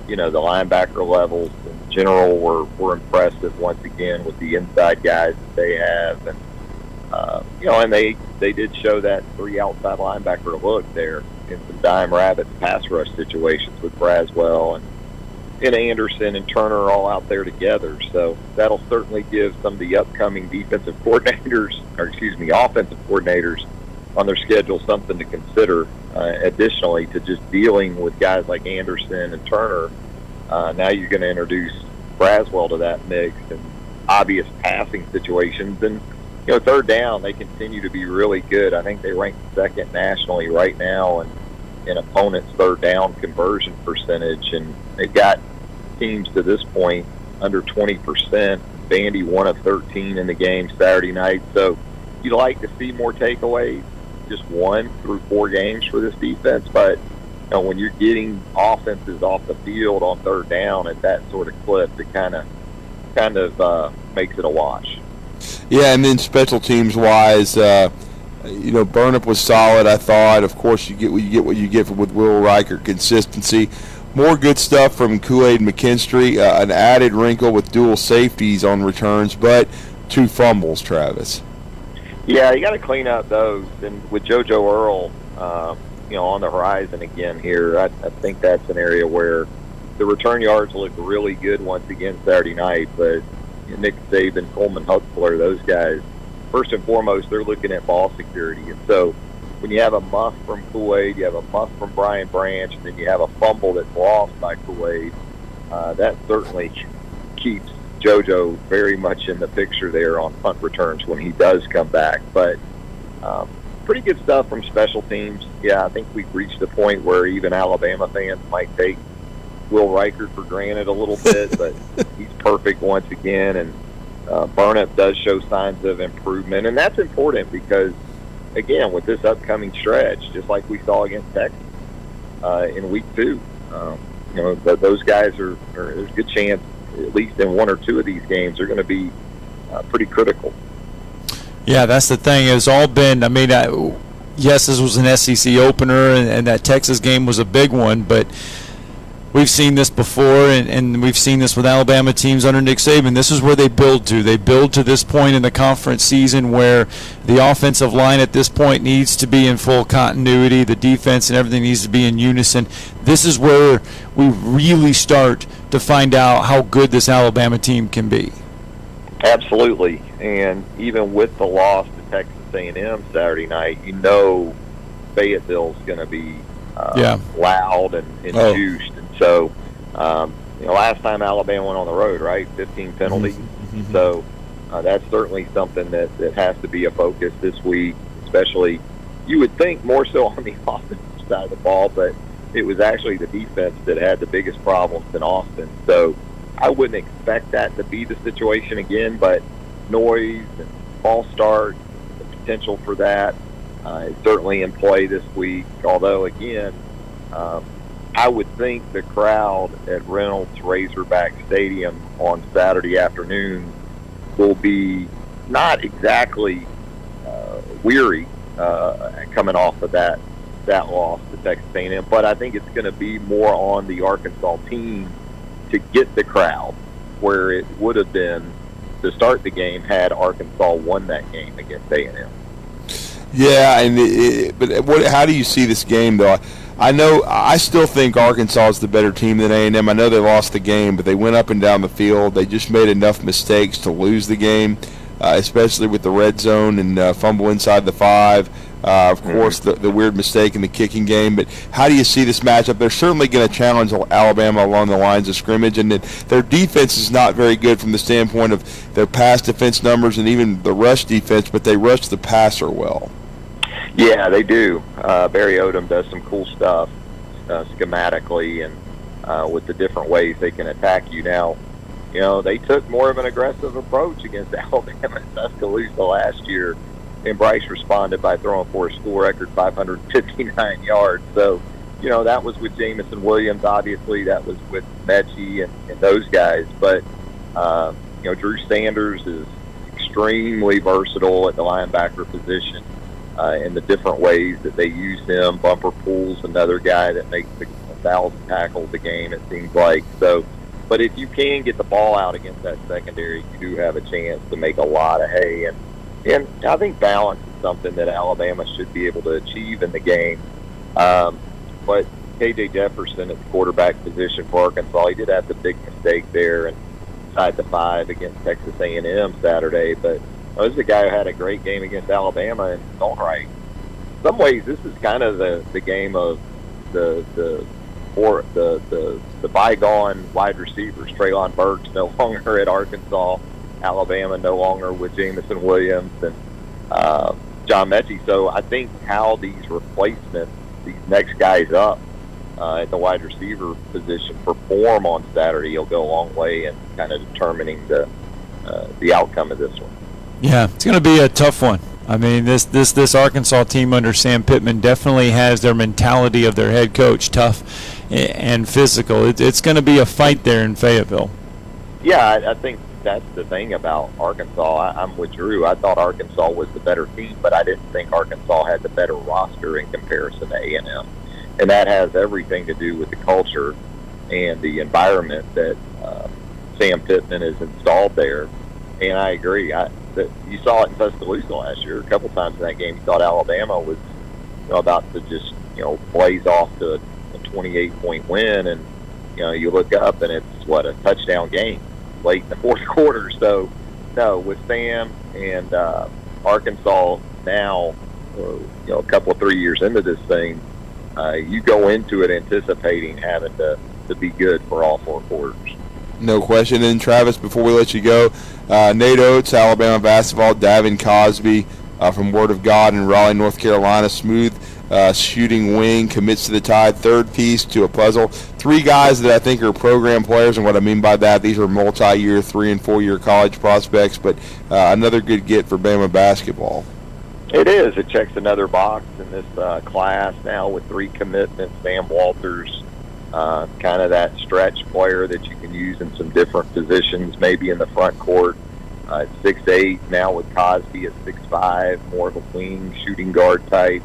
The linebacker levels in general were impressive once again with the inside guys that they have, and and they did show that 3 outside linebacker look there in some dime rabbit pass rush situations with Braswell and Anderson and Turner all out there together. So that'll certainly give some of the upcoming offensive coordinators on their schedule something to consider. Additionally to just dealing with guys like Anderson and Turner, now you're going to introduce Braswell to that mix and obvious passing situations. And third down, they continue to be really good. I think they rank second nationally right now in opponents' third down conversion percentage, and they've got teams to this point under 20%. Vandy 1 of 13 in the game Saturday night. So you'd like to see more takeaways. Just 1 through 4 games for this defense, but when you're getting offenses off the field on third down at that sort of clip, it kind of makes it a wash. Yeah, and then special teams wise, Burnip was solid, I thought. Of course, you get what you get with Will Riker, consistency. More good stuff from Kool-Aid McKinstry, an added wrinkle with dual safeties on returns, but 2 fumbles, Travis. Yeah, you got to clean up those. And with JoJo Earle, on the horizon again here, I think that's an area where the return yards look really good once again Saturday night. But Nick Saban, Coleman Huxler, those guys, first and foremost, they're looking at ball security. And so when you have a muff from Kool-Aid, you have a muff from Brian Branch, and then you have a fumble that's lost by Kool-Aid, that certainly keeps JoJo very much in the picture there on punt returns when he does come back. But pretty good stuff from special teams. Yeah, I think we've reached the point where even Alabama fans might take Will Riker for granted a little bit, but he's perfect once again. And Burnip does show signs of improvement, and that's important because, again, with this upcoming stretch, just like we saw against Texas in week 2, those guys there's a good chance, at least in 1 or 2 of these games, are going to be pretty critical. Yeah, that's the thing. It's all been, yes, this was an SEC opener, and that Texas game was a big one, but we've seen this before, and we've seen this with Alabama teams under Nick Saban. This is where they build to. They build to this point in the conference season where the offensive line at this point needs to be in full continuity. The defense and everything needs to be in unison. This is where we really start to find out how good this Alabama team can be. Absolutely, and even with the loss to Texas A&M Saturday night, Fayetteville's going to be loud and juiced. And so, last time Alabama went on the road, right, 15 penalties. Mm-hmm. So that's certainly something that has to be a focus this week, especially, you would think more so on the offensive side of the ball, but it was actually the defense that had the biggest problems in Austin. So I wouldn't expect that to be the situation again, but noise and false start, the potential for that is certainly in play this week. Although, again, I would think the crowd at Reynolds Razorback Stadium on Saturday afternoon will be not exactly weary coming off of that loss to Texas A&M, but I think it's going to be more on the Arkansas team to get the crowd where it would have been to start the game had Arkansas won that game against A&M. Yeah, but how do you see this game, though? I still think Arkansas is the better team than A&M. I know they lost the game, but they went up and down the field. They just made enough mistakes to lose the game, especially with the red zone and fumble inside the 5. Of course, the weird mistake in the kicking game. But how do you see this matchup? They're certainly going to challenge Alabama along the lines of scrimmage, and their defense is not very good from the standpoint of their pass defense numbers and even the rush defense, but they rush the passer well. Yeah, they do. Barry Odom does some cool stuff schematically and with the different ways they can attack you. Now, they took more of an aggressive approach against Alabama and Tuscaloosa last year, and Bryce responded by throwing for a school record 559 yards. So, that was with Jamison Williams, obviously. That was with Mechie and those guys. But, Drew Sanders is extremely versatile at the linebacker position. In the different ways that they use him. Bumper Pool's another guy that makes 1,000 tackles a game, it seems like. So, but if you can get the ball out against that secondary, you do have a chance to make a lot of hay. And I think balance is something that Alabama should be able to achieve in the game. But K.J. Jefferson at the quarterback position for Arkansas, he did have the big mistake there inside the 5 against Texas A&M Saturday, but this is a guy who had a great game against Alabama in his own right. In some ways, this is kind of the game of the bygone wide receivers. Treylon Burks no longer at Arkansas, Alabama no longer with Jamison Williams and John Mechie. So I think how these replacements, these next guys up at the wide receiver position perform on Saturday will go a long way in kind of determining the outcome of this one. Yeah, it's going to be a tough one. I mean, this Arkansas team under Sam Pittman definitely has their mentality of their head coach, tough and physical. It's going to be a fight there in Fayetteville. Yeah, I think that's the thing about Arkansas. I'm with Drew. I thought Arkansas was the better team, but I didn't think Arkansas had the better roster in comparison to A&M. And that has everything to do with the culture and the environment that Sam Pittman has installed there. And I agree. You saw it in Tuscaloosa last year. A couple times in that game, you thought Alabama was about to just blaze off to a 28-point win, and you look up and it's a touchdown game late in the fourth quarter. So no, with Sam and Arkansas now, a couple of 3 years into this thing, you go into it anticipating having to be good for all 4 quarters. No question. And Travis, before we let you go, Nate Oates, Alabama basketball, Davin Cosby from Word of God in Raleigh, North Carolina, smooth shooting wing, commits to the Tide, third piece to a puzzle. 3 guys that I think are program players, and what I mean by that, these are multi-year, 3- and 4-year college prospects, but another good get for Bama basketball. It is. It checks another box in this class now with 3 commitments. Sam Walters, kind of that stretch player that you can use in some different positions, maybe in the front court. 6'8", now with Cosby at 6'5", more of a wing shooting guard type.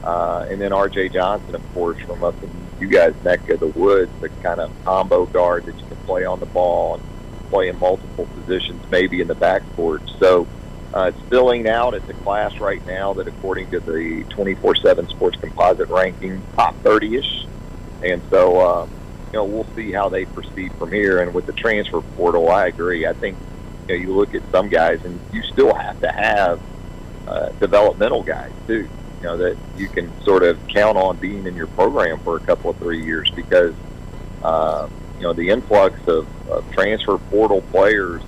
And then R.J. Johnson, of course, from up in you guys' neck of the woods, the kind of combo guard that you can play on the ball and play in multiple positions, maybe in the backcourt. So it's filling out. It's a class right now that, according to the 24/7 Sports Composite ranking, top 30-ish. And so, we'll see how they proceed from here. And with the transfer portal, I agree. I think, you look at some guys, and you still have to have developmental guys, too, that you can sort of count on being in your program for a couple of 3 years because, the influx of transfer portal players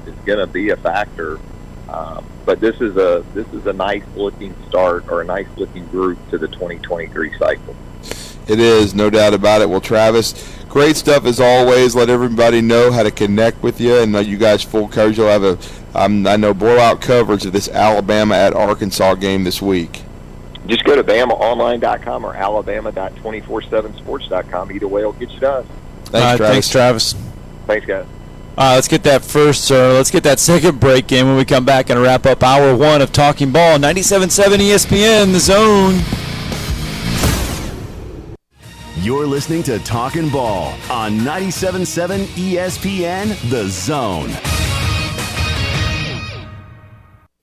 is going to be a factor. But this is a nice-looking start or a nice-looking group to the 2023 cycle. It is, no doubt about it. Well, Travis, great stuff as always. Let everybody know how to connect with you, and you guys full coverage. You'll have I know, blowout coverage of this Alabama at Arkansas game this week. just go to BamaOnline.com or Alabama.247sports.com. Either way will get you done. Thanks, Travis. Thanks, guys. Let's get that second break in when we come back and wrap up hour one of Talking Ball. 97.7 ESPN, The Zone. You're listening to Talkin' Ball on 97.7 ESPN, The Zone.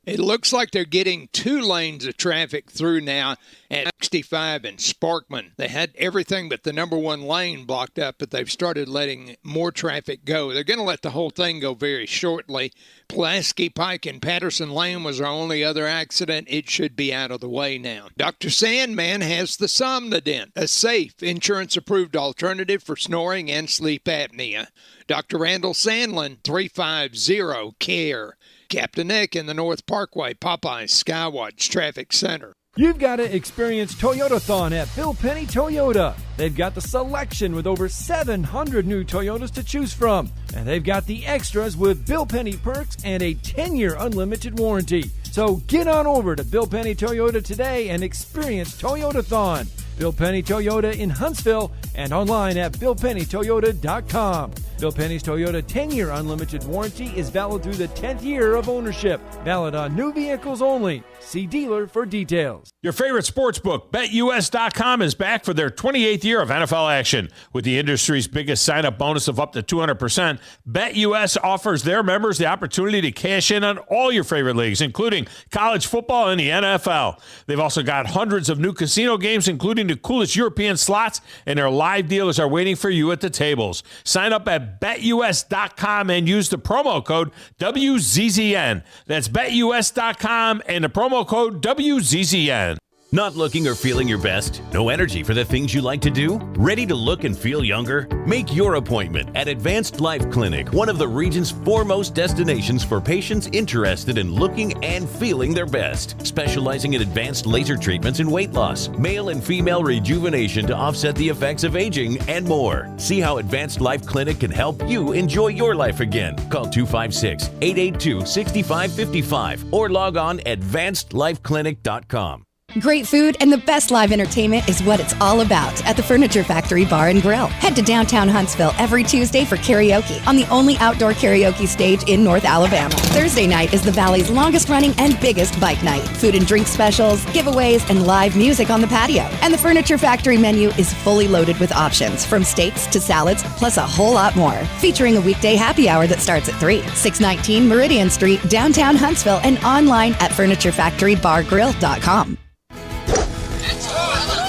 It looks like they're getting 2 lanes of traffic through now at 65 and Sparkman. They had everything but the number 1 lane blocked up, but they've started letting more traffic go. They're going to let the whole thing go very shortly. Pulaski Pike and Patterson Lane was our only other accident. It should be out of the way now. Dr. Sandman has the Somnodent, a safe, insurance-approved alternative for snoring and sleep apnea. Dr. Randall Sandlin, 350-CARE. Captain Nick in the North Parkway, Popeyes, Skywatch Traffic Center. You've got to experience Toyotathon at Bill Penny Toyota. They've got the selection with over 700 new Toyotas to choose from. And they've got the extras with Bill Penny perks and a 10-year unlimited warranty. So get on over to Bill Penny Toyota today and experience Toyotathon. Bill Penny Toyota in Huntsville and online at BillPennyToyota.com. Bill Penny's Toyota 10-year unlimited warranty is valid through the 10th year of ownership. Valid on new vehicles only. See dealer for details. Your favorite sportsbook, BetUS.com, is back for their 28th year of NFL action. With the industry's biggest sign-up bonus of up to 200%, BetUS offers their members the opportunity to cash in on all your favorite leagues, including college football and the NFL. They've also got hundreds of new casino games, including the coolest European slots, and their live dealers are waiting for you at the tables. Sign up at BetUS.com and use the promo code WZZN. That's BetUS.com and the promo code WZZN. Not looking or feeling your best? No energy for the things you like to do? Ready to look and feel younger? Make your appointment at Advanced Life Clinic, one of the region's foremost destinations for patients interested in looking and feeling their best. Specializing in advanced laser treatments and weight loss, male and female rejuvenation to offset the effects of aging, and more. See how Advanced Life Clinic can help you enjoy your life again. Call 256-882-6555 or log on advancedlifeclinic.com. Great food and the best live entertainment is what it's all about at the Furniture Factory Bar and Grill. Head to downtown Huntsville every Tuesday for karaoke on the only outdoor karaoke stage in North Alabama. Thursday night is the Valley's longest running and biggest bike night. Food and drink specials, giveaways, and live music on the patio. And the Furniture Factory menu is fully loaded with options from steaks to salads, plus a whole lot more. Featuring a weekday happy hour that starts at 3. 619 Meridian Street, downtown Huntsville, and online at FurnitureFactoryBarGrill.com.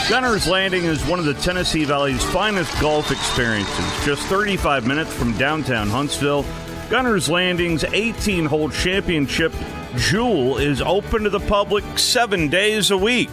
Gunner's Landing is one of the Tennessee Valley's finest golf experiences. Just 35 minutes from downtown Huntsville, Gunner's Landing's 18-hole championship Jewel is open to the public 7 days a week.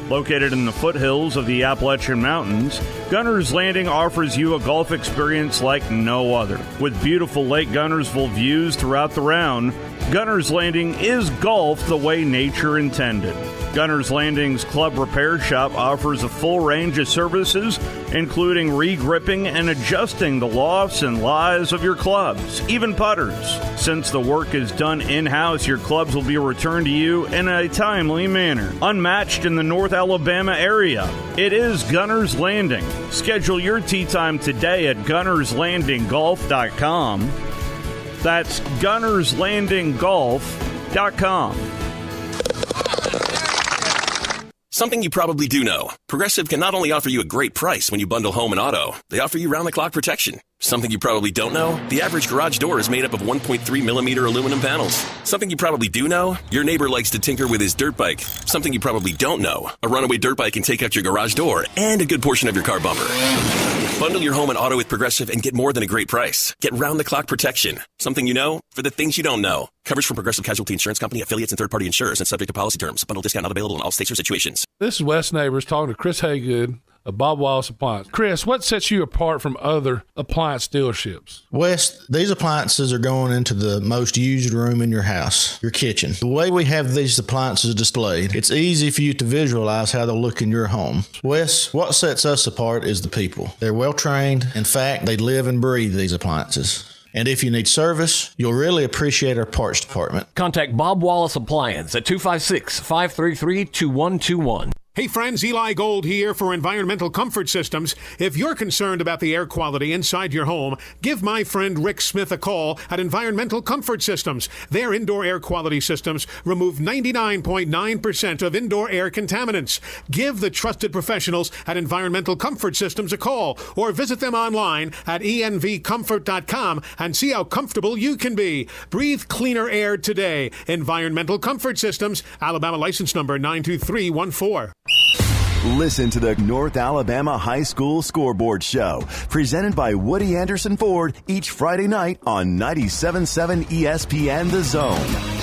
Located in the foothills of the Appalachian Mountains, Gunner's Landing offers you a golf experience like no other. With beautiful Lake Gunnersville views throughout the round, Gunner's Landing is golf the way nature intended. Gunner's Landing's Club Repair Shop offers a full range of services, including re-gripping and adjusting the lofts and lies of your clubs, even putters. Since the work is done in-house, your clubs will be returned to you in a timely manner. Unmatched in the North Alabama area, it is Gunner's Landing. Schedule your tee time today at GunnersLandingGolf.com. That's GunnersLandingGolf.com. Something you probably do know. Progressive can not only offer you a great price when you bundle home and auto, they offer you round-the-clock protection. Something you probably don't know, the average garage door is made up of 1.3 millimeter aluminum panels. Something you probably do know, your neighbor likes to tinker with his dirt bike. Something you probably don't know, a runaway dirt bike can take out your garage door and a good portion of your car bumper. Bundle your home and auto with Progressive and get more than a great price. Get round-the-clock protection. Something you know for the things you don't know. Coverage from Progressive Casualty Insurance Company, affiliates, and third-party insurers and subject to policy terms. Bundle discount not available in all states or situations. This is Wes Neighbors talking to Chris Haygood of Bob Wallace Appliance. Chris, what sets you apart from other appliance dealerships? Wes, these appliances are going into the most used room in your house, your kitchen. The way we have these appliances displayed, it's easy for you to visualize how they'll look in your home. Wes, what sets us apart is the people. They're well trained. In fact, they live and breathe these appliances. And if you need service, you'll really appreciate our parts department. Contact Bob Wallace Appliance at 256-533-2121. Hey friends, Eli Gold here for Environmental Comfort Systems. If you're concerned about the air quality inside your home, give my friend Rick Smith a call at Environmental Comfort Systems. Their indoor air quality systems remove 99.9% of indoor air contaminants. Give the trusted professionals at Environmental Comfort Systems a call or visit them online at envcomfort.com and see how comfortable you can be. Breathe cleaner air today. Environmental Comfort Systems, Alabama license number 92314. Listen to the North Alabama High School Scoreboard Show, presented by Woody Anderson Ford, each Friday night on 97.7 ESPN The Zone.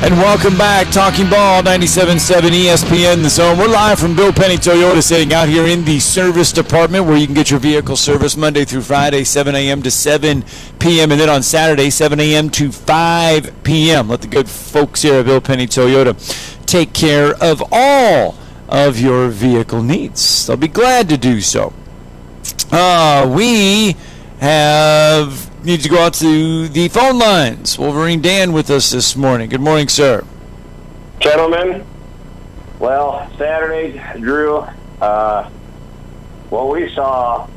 And welcome back, Talking Ball, 97.7 ESPN The Zone. We're live from Bill Penny Toyota, sitting out here in the service department where you can get your vehicle serviced Monday through Friday, 7 a.m. to 7 p.m. And then on Saturday, 7 a.m. to 5 p.m. Let the good folks here at Bill Penny Toyota take care of all of your vehicle needs. They'll be glad to do so. We need to go out to the phone lines. Wolverine Dan with us this morning. Good morning, sir. Gentlemen, well, Saturday, Drew, what we saw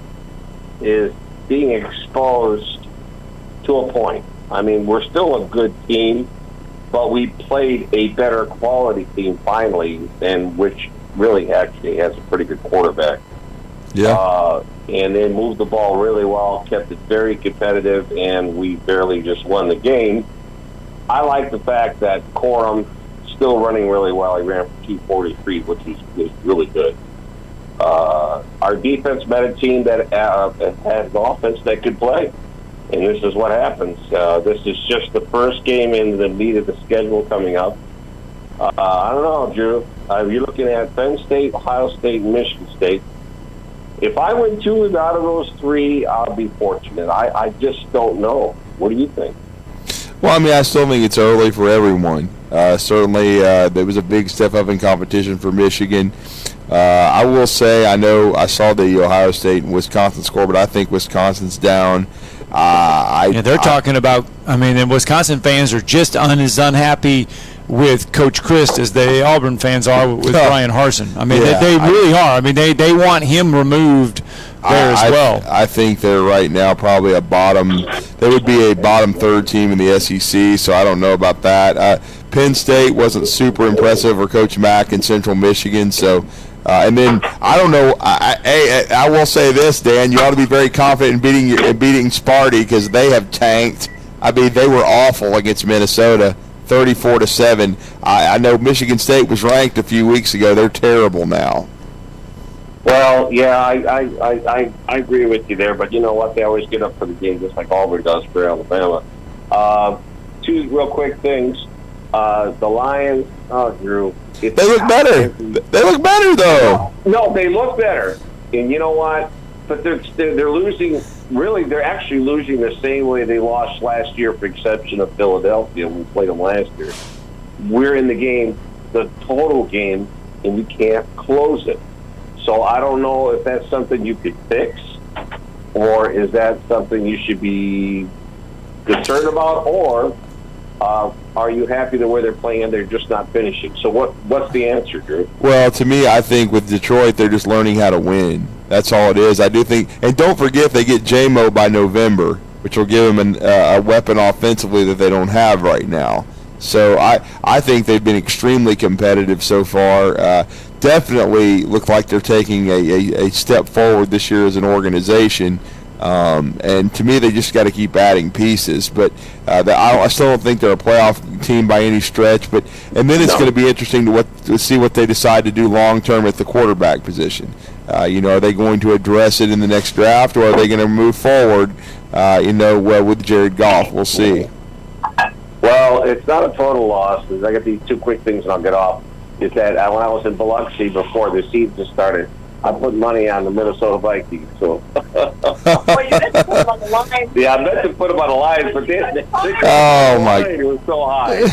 is being exposed to a point. I mean, we're still a good team, but we played a better quality team finally, and which really actually has a pretty good quarterback. Yeah. And they moved the ball really well, kept it very competitive, and we barely just won the game. I like the fact that Corum still running really well. He ran for 243, which was really good. Our defense met a team that had an offense that could play, and this is what happens. This is just the first game in the meat of the schedule coming up. I don't know, Drew. You're looking at Penn State, Ohio State, and Michigan State. If I win 2 out of those 3, I'll be fortunate. I just don't know. What do you think? Well, I mean, I still think it's early for everyone. Certainly, there was a big step up in competition for Michigan. I will say, I saw the Ohio State and Wisconsin score, but I think Wisconsin's down. They're talking about, and Wisconsin fans are just as unhappy with Coach Christ as the Auburn fans are with Brian Harsin. They really are. They want him removed there as well. I think they're right now probably they would be a bottom third team in the SEC, so I don't know about that. Penn State wasn't super impressive, or Coach Mack in Central Michigan, so and then I don't know. I will say this, Dan, you ought to be very confident in beating Sparty, because they have tanked. They were awful against Minnesota, 34-7. I know Michigan State was ranked a few weeks ago. They're terrible now. Well, yeah, I agree with you there, but you know what? They always get up for the game, just like Auburn does for Alabama. 2 real quick things. The Lions, Drew. They look better. They look better, though. No, they look better. And you know what? But they're losing. Really, they're actually losing the same way they lost last year, for exception of Philadelphia when we played them last year. We're in the game, the total game, and we can't close it. So I don't know if that's something you could fix, or is that something you should be concerned about, or are you happy the way they're playing and they're just not finishing? So what's the answer, Drew? Well, to me, I think with Detroit, they're just learning how to win. That's all it is. I do think, and don't forget they get J-Mo by November, which will give them a weapon offensively that they don't have right now. So I think they've been extremely competitive so far. Definitely look like they're taking a step forward this year as an organization. And to me, they just got to keep adding pieces. But I still don't think they're a playoff team by any stretch. And then it's going to be interesting to see what they decide to do long term at the quarterback position. Are they going to address it in the next draft, or are they going to move forward? With Jared Goff, we'll see. Well, it's not a total loss. I got these 2 quick things, and I'll get off. Is that when I was in Biloxi before the season started, I put money on the Minnesota Vikings. So. Well, you meant to put them on the line. Yeah, I meant to put them on the line, but it was so high.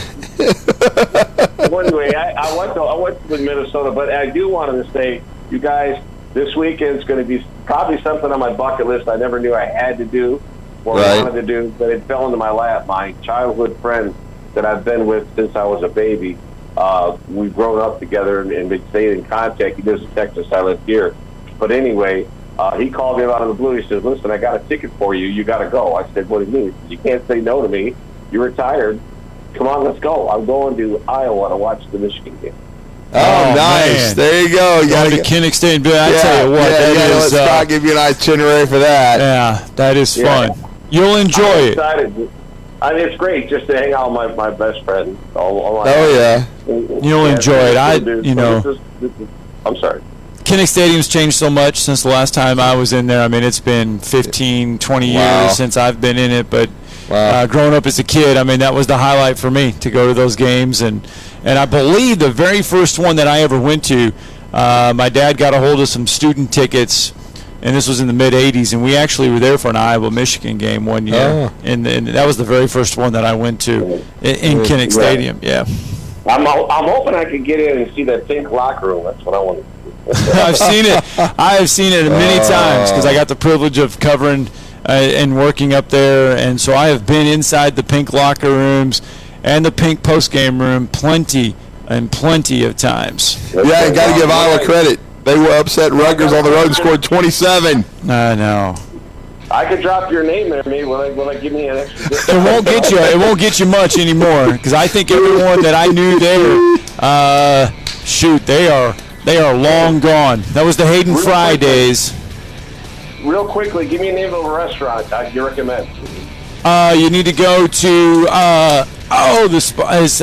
Anyway, I went to Minnesota, but I do want to say, you guys, this weekend is going to be probably something on my bucket list I never knew I had to do. what I wanted to do, but it fell into my lap. My childhood friend that I've been with since I was a baby, we've grown up together and been staying in contact. He lives in Texas. I live here. But anyway, he called me out of the blue. He says, listen, I got a ticket for you. You got to go. I said, what do you mean? He said, you can't say no to me. You're retired. Come on, let's go. I'm going to Iowa to watch the Michigan game. Oh, nice. Man. There you go. You got to Kinnick Stadium. I tell you what, let's not give you an itinerary for that. Yeah, that is fun. You'll enjoy it. Excited. I mean, it's great just to hang out with my best friend. You'll enjoy it. I'm sorry. Kinnick Stadium's changed so much since the last time I was in there. I mean, it's been 15, 20 years since I've been in it, but growing up as a kid, I mean, that was the highlight for me, to go to those games. And I believe the very first one that I ever went to, my dad got a hold of some student tickets, and this was in the mid-'80s, and we actually were there for an Iowa-Michigan game one year. And that was the very first one that I went to in Kinnick Stadium, I'm hoping I could get in and see that pink locker room. That's what I want to do. I've seen it. I have seen it many times because I got the privilege of covering and working up there, and so I have been inside the pink locker rooms and the pink post-game room plenty of times. You got to give Iowa credit. They were upset Rutgers on the road and scored 27. I know. I could drop your name there, maybe. Will I give me an extra discount? It won't get you much anymore because I think everyone that I knew there, they are long gone. That was the Hayden Fry days. Real quickly, give me a name of a restaurant you recommend. You need to go to I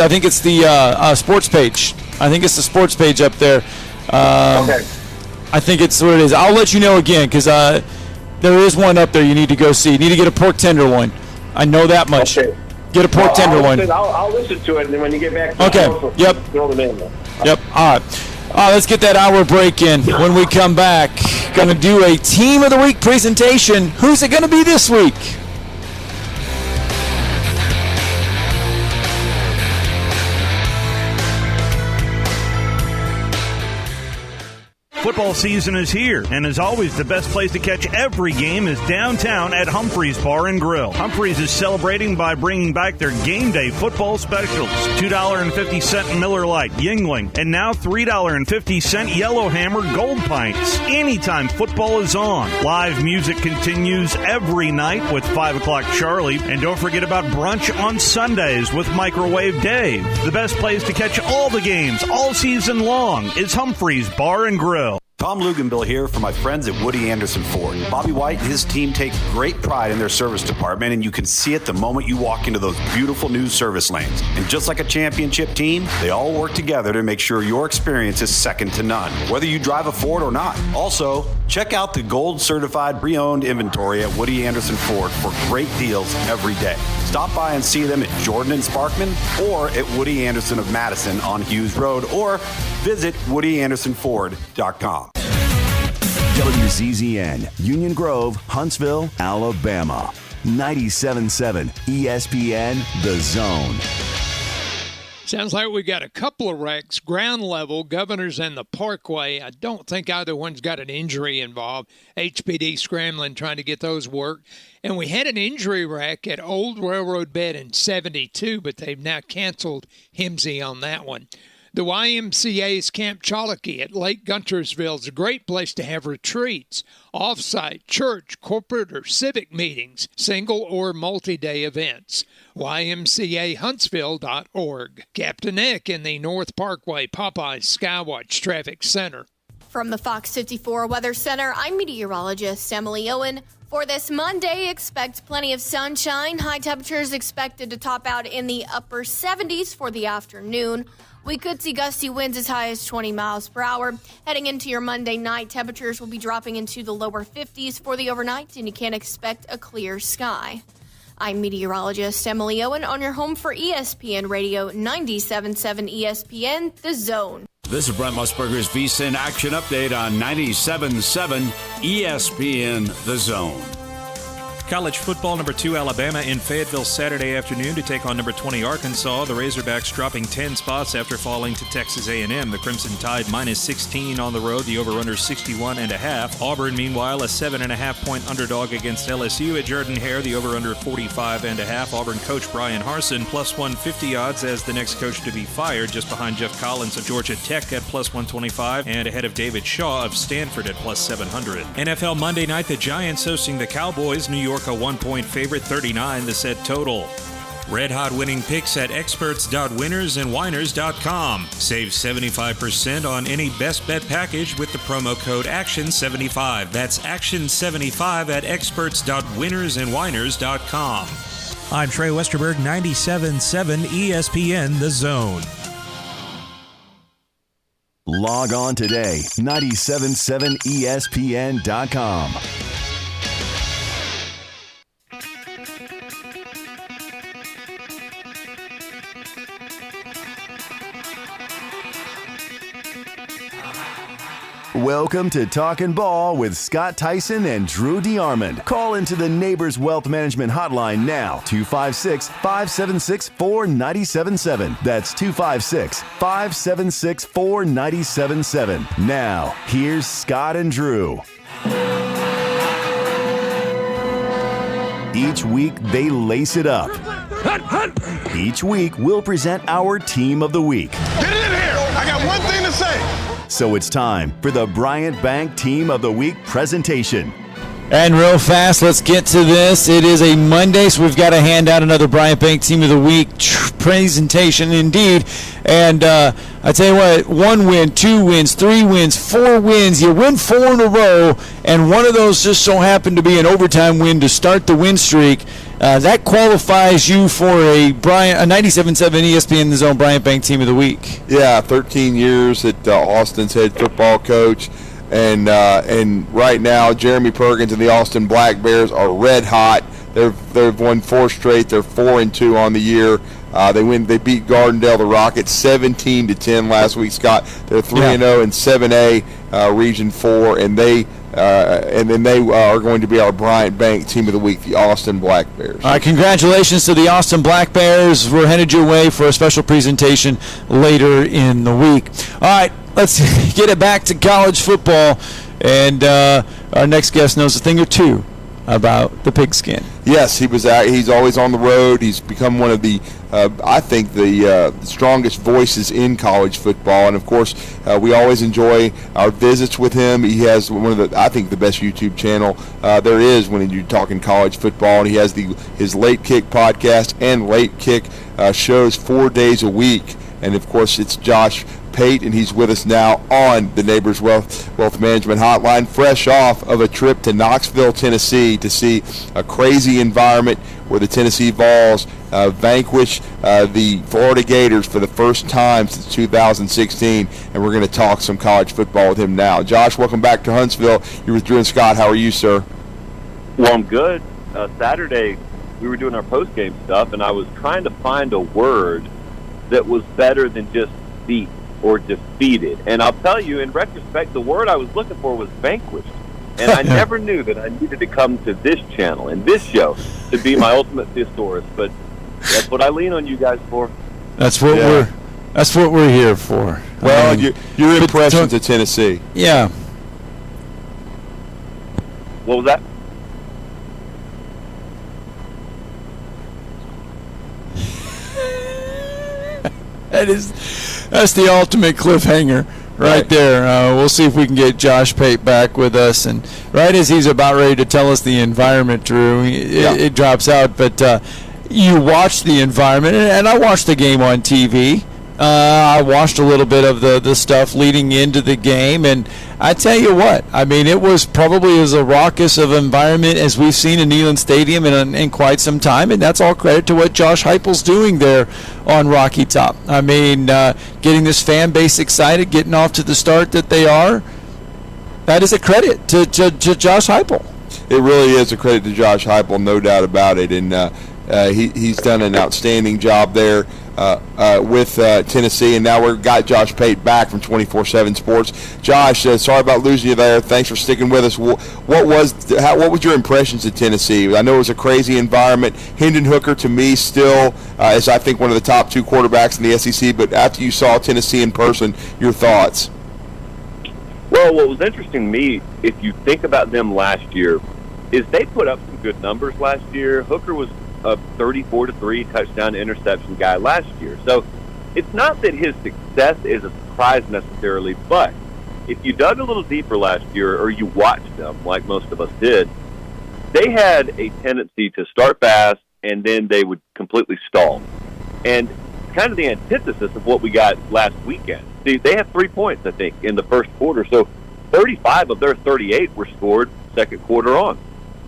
think it's the sports page. I think it's the sports page up there. Okay. I think it's what it is. I'll let you know again because there is one up there you need to go see. You need to get a pork tenderloin. I know that much. Okay. Get a pork tenderloin. I'll listen to it, and then when you get back to throw them in there. Yep. All right. Let's get that hour break in. When we come back, going to do a Team of the Week presentation. Who's it going to be this week? Football season is here, and as always, the best place to catch every game is downtown at Humphreys Bar and Grill. Humphreys is celebrating by bringing back their game day football specials. $2.50 Miller Lite, Yingling, and now $3.50 Yellowhammer Gold Pints. Anytime football is on. Live music continues every night with 5 o'clock Charlie, and don't forget about brunch on Sundays with Microwave Dave. The best place to catch all the games all season long is Humphreys Bar and Grill. Tom Luganbill here for my friends at Woody Anderson Ford. Bobby White and his team take great pride in their service department, and you can see it the moment you walk into those beautiful new service lanes. And just like a championship team, they all work together to make sure your experience is second to none, whether you drive a Ford or not. Also, check out the gold certified pre-owned inventory at Woody Anderson Ford for great deals every day. Stop by and see them at Jordan and Sparkman or at Woody Anderson of Madison on Hughes Road, or visit WoodyAndersonFord.com. WZZN, Union Grove, Huntsville, Alabama. 97.7 ESPN, The Zone. Sounds like we got a couple of wrecks, ground level, Governors and the Parkway. I don't think either one's got an injury involved. HPD scrambling, trying to get those worked. And we had an injury wreck at Old Railroad Bed in 72, but they've now canceled Himsey on that one. The YMCA's Camp Chalky at Lake Guntersville is a great place to have retreats, off-site, church, corporate, or civic meetings, single or multi-day events. YMCAHuntsville.org. Captain Nick in the North Parkway Popeyes Skywatch Traffic Center. From the Fox 54 Weather Center, I'm meteorologist Emily Owen. For this Monday, expect plenty of sunshine. High temperatures expected to top out in the upper 70s for the afternoon. We could see gusty winds as high as 20 miles per hour. Heading into your Monday night, temperatures will be dropping into the lower 50s for the overnight, and you can expect a clear sky. I'm meteorologist Emily Owen on your home for ESPN Radio 97.7 ESPN, The Zone. This is Brent Musburger's VSiN Action Update on 97.7 ESPN, The Zone. College football, number 2 Alabama in Fayetteville Saturday afternoon to take on number 20 Arkansas. The Razorbacks dropping 10 spots after falling to Texas A&M. The Crimson Tide minus 16 on the road. The over-under 61.5. Auburn, meanwhile, a 7.5-point underdog against LSU at Jordan-Hare. The over-under 45.5. Auburn coach Brian Harsin plus 150 odds as the next coach to be fired, just behind Jeff Collins of Georgia Tech at plus 125 and ahead of David Shaw of Stanford at plus 700. NFL Monday night, the Giants hosting the Cowboys. New York a 1-point favorite, 39 the set total. Red Hot winning picks at experts.winnersandwhiners.com. Save 75% on any best bet package with the promo code ACTION75. That's ACTION75 at experts.winnersandwhiners.com. I'm Trey Westerberg, 97.7 ESPN The Zone. Log on today, 977ESPN.com. Welcome to Talkin' Ball with Scott Theisen and Drew DeArmond. Call into the Neighbors Wealth Management Hotline now, 256-576-4977. That's 256-576-4977. Now, here's Scott and Drew. Each week, they lace it up. Each week, we'll present our Team of the Week. Get in here! I got one thing to say. So it's time for the Bryant Bank Team of the Week presentation. And real fast, let's get to this. It is a Monday, so we've got to hand out another Bryant Bank Team of the Week presentation indeed. And I tell you what, 1 win, 2 wins, 3 wins, 4 wins. You win 4 in a row, and one of those just so happened to be an overtime win to start the win streak. That qualifies you for a 97.7 ESPN The Zone Bryant Bank Team of the Week. Yeah, 13 years at Austin's head football coach. And right now, Jeremy Perkins and the Austin Black Bears are red hot. They've won 4 straight. They're 4-2 on the year. They beat Gardendale, the Rockets, 17-10 last week. Scott, they're 3-0 in 7A Region 4, and they are going to be our Bryant Bank Team of the Week, the Austin Black Bears. All right, congratulations to the Austin Black Bears. We're headed your way for a special presentation later in the week. All right, let's get it back to college football, and our next guest knows a thing or two about the pigskin. Yes, he's always on the road. He's become one of the, I think, the strongest voices in college football. And, of course, we always enjoy our visits with him. He has one of the, I think, the best YouTube channel there is when you're talking college football. And he has his Late Kick podcast and Late Kick shows 4 days a week. And, of course, it's Josh Pate, and he's with us now on the Neighbors Wealth Management Hotline, fresh off of a trip to Knoxville, Tennessee, to see a crazy environment where the Tennessee Vols vanquish the Florida Gators for the first time since 2016, and we're going to talk some college football with him now. Josh, welcome back to Huntsville. You're with Drew and Scott. How are you, sir? Well, I'm good. Saturday, we were doing our post-game stuff, and I was trying to find a word that was better than just beat or defeated. And I'll tell you, in retrospect, the word I was looking for was vanquished. And I never knew that I needed to come to this channel and this show to be my ultimate thesaurus. But that's what I lean on you guys for. That's what we're here for. Well, your impressions of Tennessee. Yeah. What was that? That's the ultimate cliffhanger right there. We'll see if we can get Josh Pate back with us. And right as he's about ready to tell us the environment, Drew, it drops out. But you watched the environment, and I watched the game on TV. I watched a little bit of the stuff leading into the game, and I tell you what, I mean, it was probably as a raucous of environment as we've seen in Neyland Stadium in quite some time, and that's all credit to what Josh Heupel's doing there on Rocky Top. I mean, getting this fan base excited, getting off to the start that they are, that is a credit to Josh Heupel. It really is a credit to Josh Heupel, no doubt about it, and he's done an outstanding job there. with Tennessee, and now we've got Josh Pate back from 24/7 Sports. Josh, sorry about losing you there. Thanks for sticking with us. What was your impressions of Tennessee? I know it was a crazy environment. Hendon Hooker, to me, still is I think one of the top 2 quarterbacks in the SEC. But after you saw Tennessee in person, your thoughts? Well, what was interesting to me, if you think about them last year, is they put up some good numbers last year. Hooker was a 34-3 touchdown to interception guy last year. So it's not that his success is a surprise necessarily, but if you dug a little deeper last year or you watched them, like most of us did, they had a tendency to start fast and then they would completely stall. And kind of the antithesis of what we got last weekend. See, they had 3 points, I think, in the first quarter. So 35 of their 38 were scored second quarter on.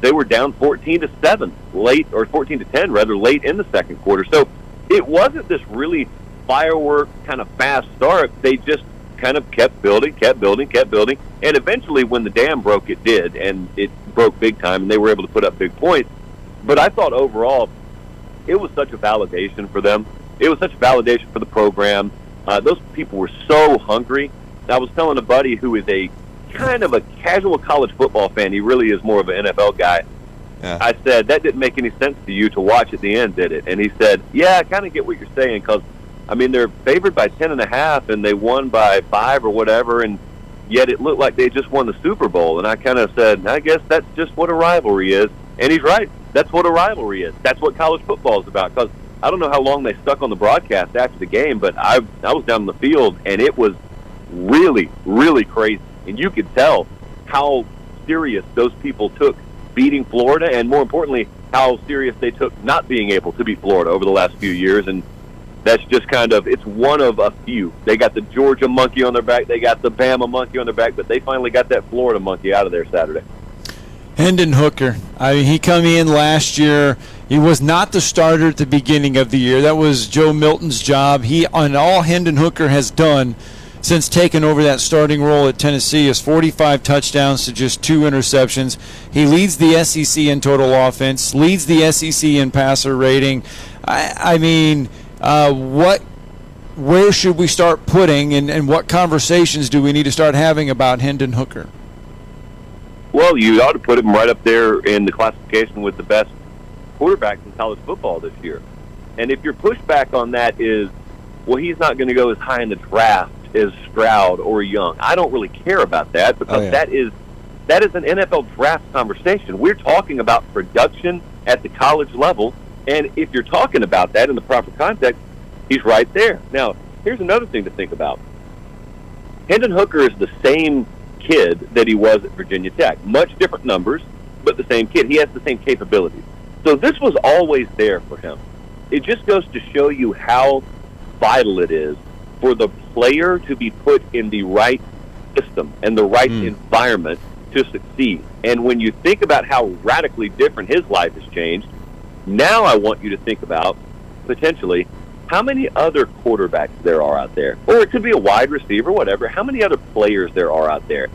They were down 14-7 late, or 14-10 rather, late in the second quarter. So it wasn't this really firework kind of fast start. They just kind of kept building, and eventually when the dam broke, it did, and it broke big time, and they were able to put up big points. But I thought overall it was such a validation for them. It was such a validation for the program. Those people were so hungry. I was telling a buddy who is a kind of a casual college football fan. He really is more of an NFL guy. Yeah. I said, that didn't make any sense to you to watch at the end, did it? And he said, yeah, I kind of get what you're saying, because, I mean, they're favored by 10.5, and they won by 5 or whatever, and yet it looked like they just won the Super Bowl. And I kind of said, I guess that's just what a rivalry is. And he's right. That's what a rivalry is. That's what college football is about, because I don't know how long they stuck on the broadcast after the game, but I was down in the field, and it was really, really crazy. And you could tell how serious those people took beating Florida, and more importantly, how serious they took not being able to beat Florida over the last few years. And that's just kind of, it's one of a few. They got the Georgia monkey on their back, they got the Bama monkey on their back, but they finally got that Florida monkey out of there Saturday. Hendon Hooker, I mean, he come in last year. He was not the starter at the beginning of the year. That was Joe Milton's job. On all Hendon Hooker has done since taking over that starting role at Tennessee is 45 touchdowns to just 2 interceptions. He leads the SEC in total offense, leads the SEC in passer rating. I mean, where should we start putting, and what conversations do we need to start having about Hendon Hooker? Well, you ought to put him right up there in the classification with the best quarterbacks in college football this year. And if your pushback on that is, well, he's not going to go as high in the draft as Stroud or Young, I don't really care about that, because that is an NFL draft conversation. We're talking about production at the college level, and if you're talking about that in the proper context, he's right there. Now, here's another thing to think about. Hendon Hooker is the same kid that he was at Virginia Tech. Much different numbers, but the same kid. He has the same capabilities. So this was always there for him. It just goes to show you how vital it is for the player to be put in the right system and the right environment to succeed. And when you think about how radically different his life has changed, now I want you to think about, potentially, how many other quarterbacks there are out there, or it could be a wide receiver, whatever, how many other players there are out there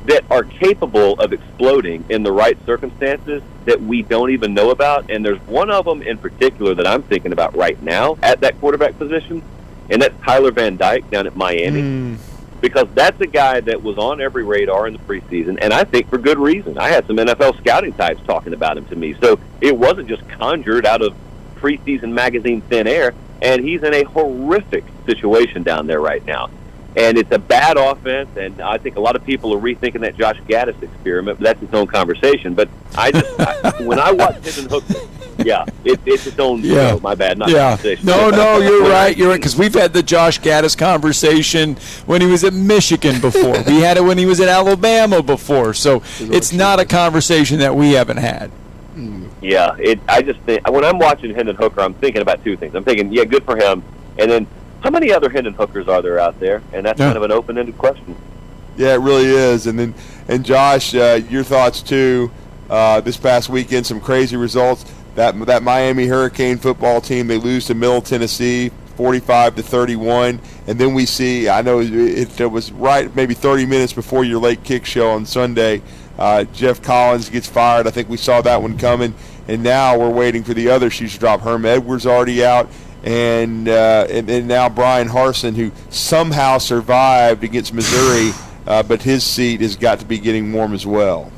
that are capable of exploding in the right circumstances that we don't even know about. And there's one of them in particular that I'm thinking about right now at that quarterback position, and that's Tyler Van Dyke down at Miami. Because that's a guy that was on every radar in the preseason, and I think for good reason. I had some NFL scouting types talking about him to me. So it wasn't just conjured out of preseason magazine thin air, and he's in a horrific situation down there right now. And it's a bad offense, and I think a lot of people are rethinking that Josh Gaddis experiment, but that's its own conversation. But when I watch Hendon Hooker, it's its own, my bad, not conversation. No, you're right, because we've had the Josh Gaddis conversation when he was at Michigan before. We had it when he was at Alabama before. So it's not a conversation that we haven't had. Yeah, I just think, when I'm watching Hendon Hooker, I'm thinking about two things. I'm thinking, good for him, and then how many other Hendon Hookers are there out there? And that's kind of an open-ended question. Yeah, it really is. And Josh, your thoughts too. This past weekend, some crazy results. That Miami Hurricane football team, they lose to Middle Tennessee, 45-31. And then we see, I know it was right maybe 30 minutes before your late kick show on Sunday, Jeff Collins gets fired. I think we saw that one coming. And now we're waiting for the other shoes to drop. Herm Edwards already out. and now Brian Harsin, who somehow survived against Missouri, but his seat has got to be getting warm as well.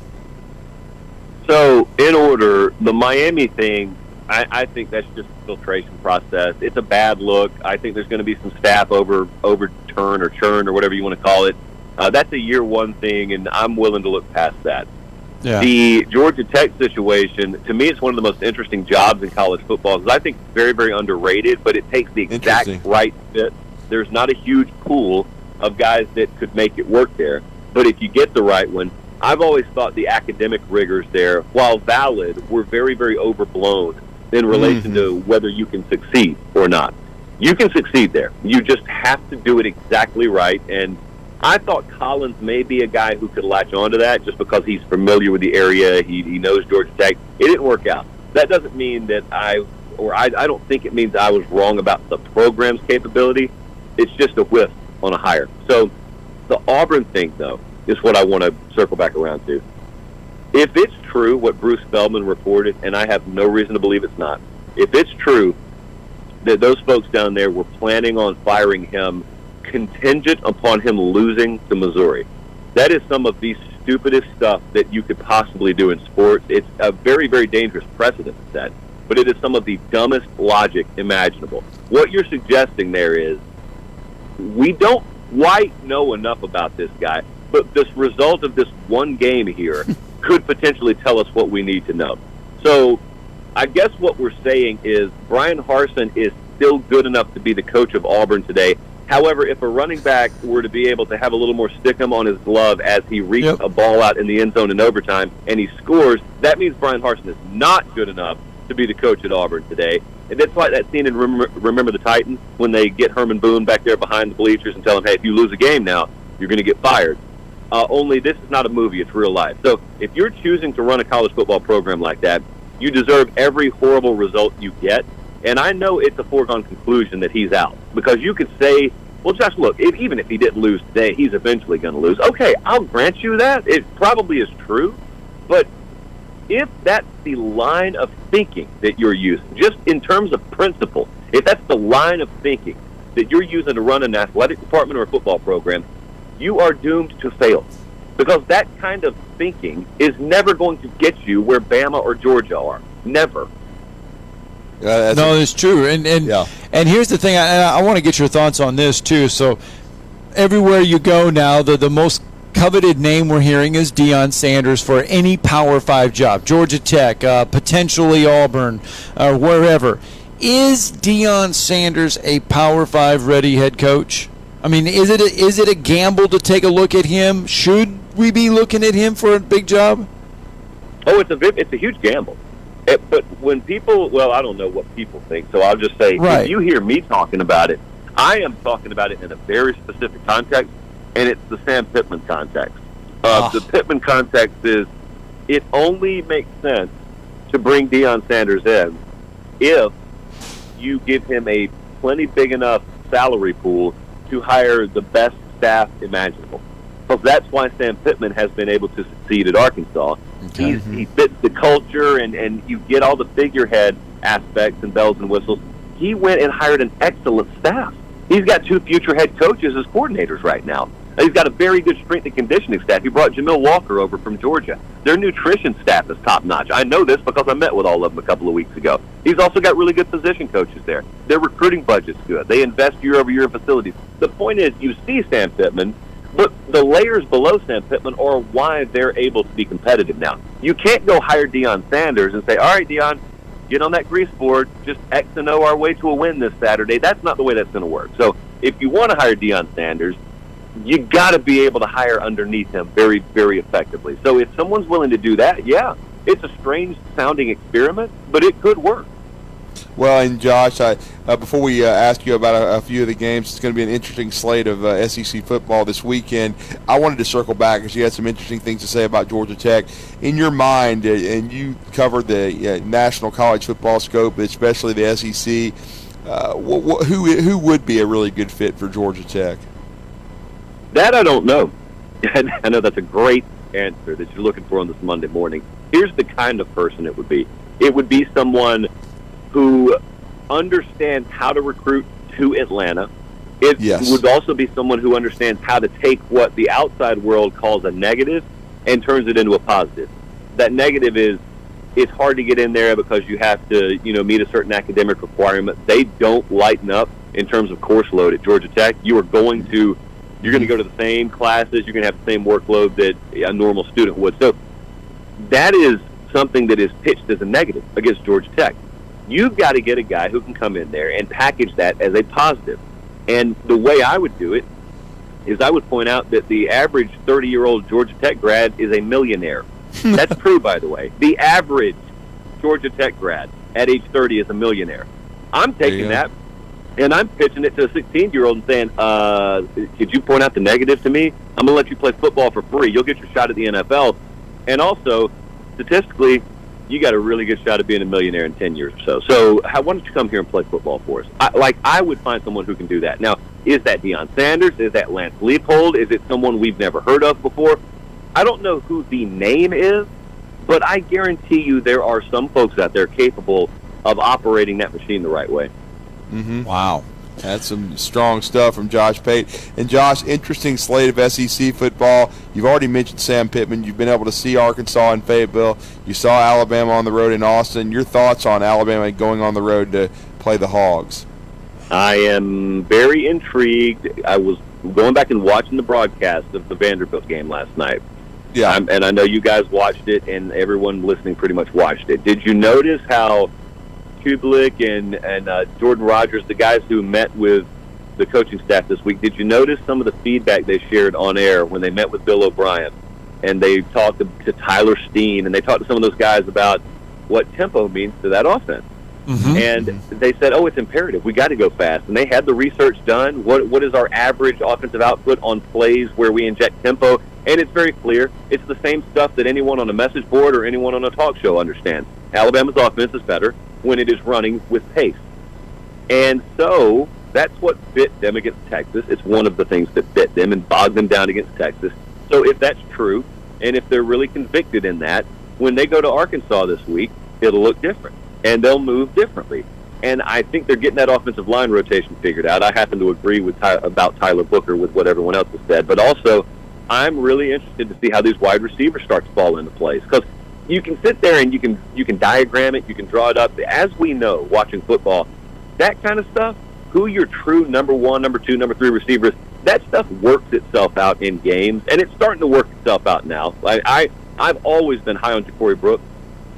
So, in order, the Miami thing, I think that's just a filtration process. It's a bad look. I think there's going to be some staff overturn or churn or whatever you want to call it. That's a year one thing, and I'm willing to look past that. Yeah. The Georgia Tech situation, to me, it's one of the most interesting jobs in college football because I think it's very, very underrated, but it takes the exact right fit. There's not a huge pool of guys that could make it work there, but if you get the right one, I've always thought the academic rigors there, while valid, were very, very overblown in relation to whether you can succeed or not. You can succeed there. You just have to do it exactly right, and I thought Collins may be a guy who could latch onto that just because he's familiar with the area. He knows Georgia Tech. It didn't work out. That doesn't mean that I don't think it means I was wrong about the program's capability. It's just a whiff on a hire. So the Auburn thing, though, is what I want to circle back around to. If it's true what Bruce Feldman reported, and I have no reason to believe it's not, if it's true that those folks down there were planning on firing him contingent upon him losing to Missouri, that is some of the stupidest stuff that you could possibly do in sports. It's a very, very dangerous precedent to set, but it is some of the dumbest logic imaginable. What you're suggesting there is we don't quite know enough about this guy, but this result of this one game here could potentially tell us what we need to know. So I guess what we're saying is Brian Harsin is still good enough to be the coach of Auburn today. However, if a running back were to be able to have a little more stickum on his glove as he reaches a ball out in the end zone in overtime and he scores, that means Brian Harsin is not good enough to be the coach at Auburn today. And that's like that scene in Remember the Titans when they get Herman Boone back there behind the bleachers and tell him, hey, if you lose a game now, you're going to get fired. Only this is not a movie, it's real life. So if you're choosing to run a college football program like that, you deserve every horrible result you get. And I know it's a foregone conclusion that he's out. Because you could say, well, just look, even if he didn't lose today, he's eventually going to lose. Okay, I'll grant you that. It probably is true. But if that's the line of thinking that you're using, just in terms of principle, if that's the line of thinking that you're using to run an athletic department or a football program, you are doomed to fail. Because that kind of thinking is never going to get you where Bama or Georgia are. Never. No, it's true. And here's the thing. I want to get your thoughts on this, too. So everywhere you go now, the most coveted name we're hearing is Deion Sanders for any Power 5 job. Georgia Tech, potentially Auburn, wherever. Is Deion Sanders a Power 5 ready head coach? I mean, is it a gamble to take a look at him? Should we be looking at him for a big job? Oh, it's a huge gamble. But when people, well, I don't know what people think, so I'll just say, if you hear me talking about it, I am talking about it in a very specific context, and it's the Sam Pittman context. The Pittman context is it only makes sense to bring Deion Sanders in if you give him a plenty big enough salary pool to hire the best staff imaginable. Because that's why Sam Pittman has been able to succeed at Arkansas. He fits the culture, and you get all the figurehead aspects and bells and whistles. He went and hired an excellent staff. He's got 2 future head coaches as coordinators right now. He's got a very good strength and conditioning staff. He brought Jamil Walker over from Georgia. Their nutrition staff is top-notch. I know this because I met with all of them a couple of weeks ago. He's also got really good position coaches there. Their recruiting budget's good. They invest year over year in facilities. The point is, you see Sam Pittman, but the layers below Sam Pittman are why they're able to be competitive now. You can't go hire Deion Sanders and say, all right, Deion, get on that grease board, just X and O our way to a win this Saturday. That's not the way that's going to work. So if you want to hire Deion Sanders, you got to be able to hire underneath him very, very effectively. So if someone's willing to do that, yeah, it's a strange-sounding experiment, but it could work. Well, and Josh, before we ask you about a few of the games, it's going to be an interesting slate of SEC football this weekend. I wanted to circle back because you had some interesting things to say about Georgia Tech. In your mind, and you covered the national college football scope, especially the SEC, who would be a really good fit for Georgia Tech? That I don't know. I know that's a great answer that you're looking for on this Monday morning. Here's the kind of person it would be. It would be someone who understands how to recruit to Atlanta. It Yes. would also be someone who understands how to take what the outside world calls a negative and turns it into a positive. That negative is it's hard to get in there because you have to, meet a certain academic requirement. They don't lighten up in terms of course load at Georgia Tech. You're going to go to the same classes. You're going to have the same workload that a normal student would. So that is something that is pitched as a negative against Georgia Tech. You've got to get a guy who can come in there and package that as a positive. And the way I would do it is I would point out that the average 30-year-old Georgia Tech grad is a millionaire. That's true, by the way. The average Georgia Tech grad at age 30 is a millionaire. I'm taking that, and I'm pitching it to a 16-year-old and saying, could you point out the negative to me? I'm going to let you play football for free. You'll get your shot at the NFL. And also, statistically, you got a really good shot at being a millionaire in 10 years or so. So why don't you come here and play football for us? I would find someone who can do that. Now, is that Deion Sanders? Is that Lance Leipold? Is it someone we've never heard of before? I don't know who the name is, but I guarantee you there are some folks out there capable of operating that machine the right way. Mm-hmm. Wow. That's some strong stuff from Josh Pate. And, Josh, interesting slate of SEC football. You've already mentioned Sam Pittman. You've been able to see Arkansas in Fayetteville. You saw Alabama on the road in Austin. Your thoughts on Alabama going on the road to play the Hogs? I am very intrigued. I was going back and watching the broadcast of the Vanderbilt game last night. Yeah. And I know you guys watched it, and everyone listening pretty much watched it. Did you notice how Kublik and Jordan Rogers, the guys who met with the coaching staff this week, did you notice some of the feedback they shared on air when they met with Bill O'Brien? And they talked to Tyler Steen, and they talked to some of those guys about what tempo means to that offense. Mm-hmm. And they said, it's imperative. We got to go fast. And they had the research done. What is our average offensive output on plays where we inject tempo? And it's very clear. It's the same stuff that anyone on a message board or anyone on a talk show understands. Alabama's offense is better when it is running with pace. And so that's what bit them against Texas. It's one of the things that bit them and bogged them down against Texas. So if that's true, and if they're really convicted in that, when they go to Arkansas this week, it'll look different, and they'll move differently. And I think they're getting that offensive line rotation figured out. I happen to agree with about Tyler Booker with what everyone else has said, but also I'm really interested to see how these wide receivers start to fall into place, because you can sit there and you can diagram it, you can draw it up. As we know, watching football, that kind of stuff, who your true number one, number two, number three receivers, that stuff works itself out in games, and it's starting to work itself out now. I've always been high on Ja'Cory Brooks,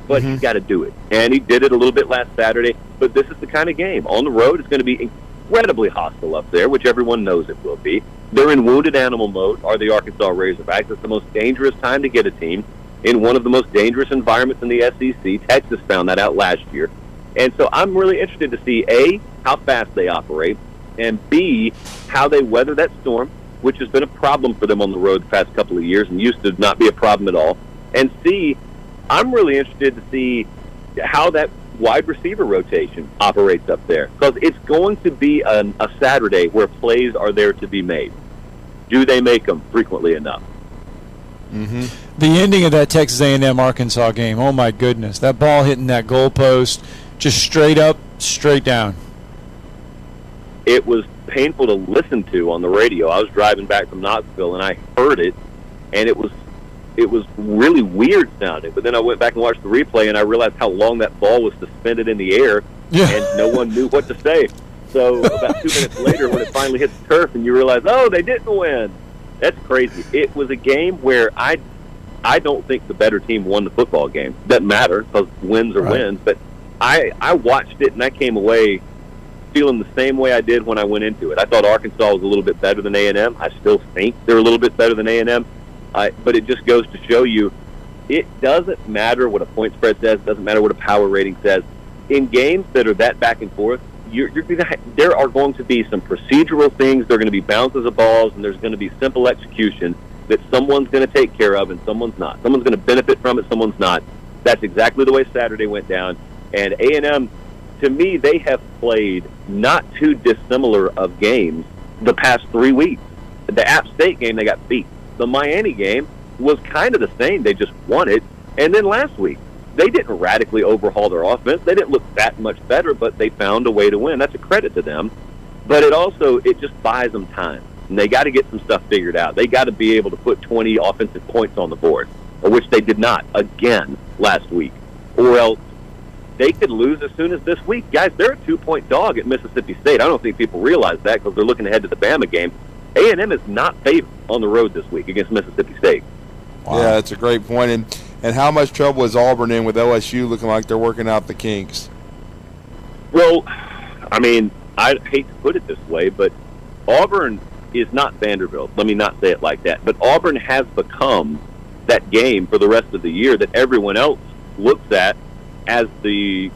but he's got to do it. And he did it a little bit last Saturday, but this is the kind of game. On the road, it's going to be incredibly hostile up there, which everyone knows it will be. They're in wounded animal mode, are the Arkansas Razorbacks. It's the most dangerous time to get a team in one of the most dangerous environments in the SEC. Texas found that out last year. And so I'm really interested to see, A, how fast they operate, and B, how they weather that storm, which has been a problem for them on the road the past couple of years and used to not be a problem at all. And C, I'm really interested to see how that wide receiver rotation operates up there, because it's going to be a Saturday where plays are there to be made. Do they make them frequently enough? Mm-hmm. The ending of that Texas A&M Arkansas game, oh my goodness, that ball hitting that goalpost, just straight up, straight down. It was painful to listen to on the radio. I was driving back from Knoxville and I heard it, and it was really weird sounding. But then I went back and watched the replay, and I realized how long that ball was suspended in the air, and no one knew what to say. So about 2 minutes later, when it finally hit the turf, and you realize, they didn't win. That's crazy. It was a game where I don't think the better team won the football game. Doesn't matter, because wins are wins. But I watched it, and I came away feeling the same way I did when I went into it. I thought Arkansas was a little bit better than A&M. I still think they're a little bit better than A&M. But it just goes to show you, it doesn't matter what a point spread says. It doesn't matter what a power rating says. In games that are that back and forth, there are going to be some procedural things. There are going to be bounces of balls, and there's going to be simple execution that someone's going to take care of and someone's not. Someone's going to benefit from it, someone's not. That's exactly the way Saturday went down. And A&M, to me, they have played not too dissimilar of games the past 3 weeks. The App State game, they got beat. The Miami game was kind of the same. They just won it. And then last week, they didn't radically overhaul their offense. They didn't look that much better, but they found a way to win. That's a credit to them. But it just buys them time. And they got to get some stuff figured out. They got to be able to put 20 offensive points on the board, which they did not again last week. Or else they could lose as soon as this week. Guys, they're a 2-point dog at Mississippi State. I don't think people realize that because they're looking ahead to the Bama game. A&M is not favored on the road this week against Mississippi State. Wow. Yeah, that's a great point. And how much trouble is Auburn in with LSU looking like they're working out the kinks? Well, I hate to put it this way, but Auburn is not Vanderbilt. Let me not say it like that. But Auburn has become that game for the rest of the year that everyone else looks at as the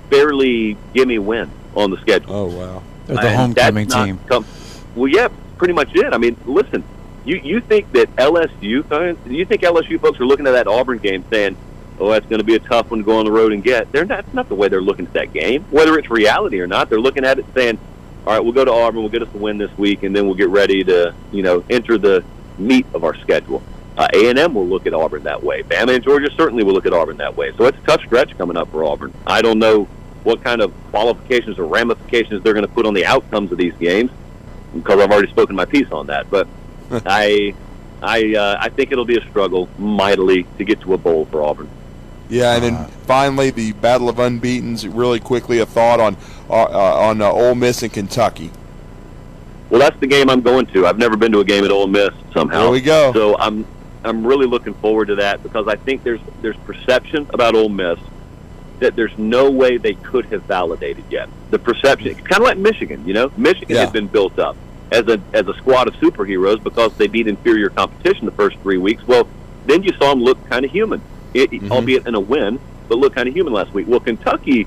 fairly gimme win on the schedule. Oh, wow. They're the homecoming team. Well, yeah, pretty much it. Listen, you think that LSU folks are looking at that Auburn game saying, oh, that's going to be a tough one to go on the road and get. That's not the way they're looking at that game. Whether it's reality or not, they're looking at it saying, all right, we'll go to Auburn, we'll get us a win this week, and then we'll get ready to, enter the meat of our schedule. A&M will look at Auburn that way. Bama and Georgia certainly will look at Auburn that way. So it's a tough stretch coming up for Auburn. I don't know what kind of qualifications or ramifications they're going to put on the outcomes of these games because I've already spoken my piece on that. But I think it'll be a struggle mightily to get to a bowl for Auburn. Yeah, and then finally the Battle of Unbeatens. Really quickly, a thought on Ole Miss and Kentucky. Well, that's the game I'm going to. I've never been to a game at Ole Miss somehow. There we go. So I'm really looking forward to that because I think there's perception about Ole Miss that there's no way they could have validated yet. The perception, it's kind of like Michigan. Michigan has been built up as a squad of superheroes because they beat inferior competition the first 3 weeks. Well, then you saw them look kind of human. Albeit in a win, but look kind of human last week. Well, Kentucky,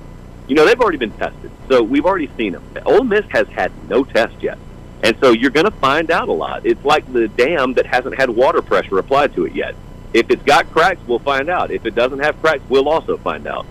they've already been tested, so we've already seen them. Ole Miss has had no test yet, and so you're going to find out a lot. It's like the dam that hasn't had water pressure applied to it yet. If it's got cracks, we'll find out. If it doesn't have cracks, we'll also find out.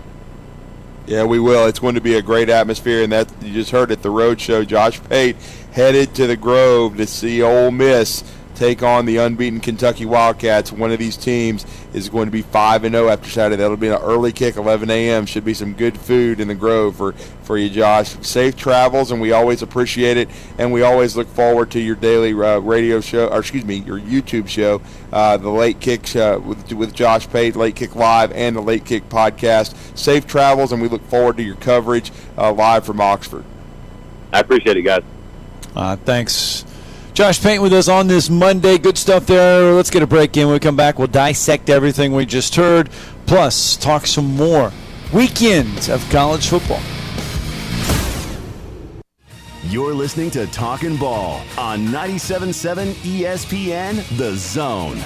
Yeah, we will. It's going to be a great atmosphere, and that you just heard at the road show. Josh Pate headed to the Grove to see Ole Miss take on the unbeaten Kentucky Wildcats. One of these teams is going to be 5-0 after Saturday. That'll be an early kick, 11 a.m. Should be some good food in the Grove for you, Josh. Safe travels, and we always appreciate it, and we always look forward to your daily radio show, your YouTube show, the Late Kick with Josh Pate, Late Kick Live, and the Late Kick podcast. Safe travels, and we look forward to your coverage live from Oxford. I appreciate it, guys. Thanks. Josh Payne with us on this Monday. Good stuff there. Let's get a break in. When we come back, we'll dissect everything we just heard, plus talk some more weekends of college football. You're listening to Talkin' Ball on 97.7 ESPN, The Zone.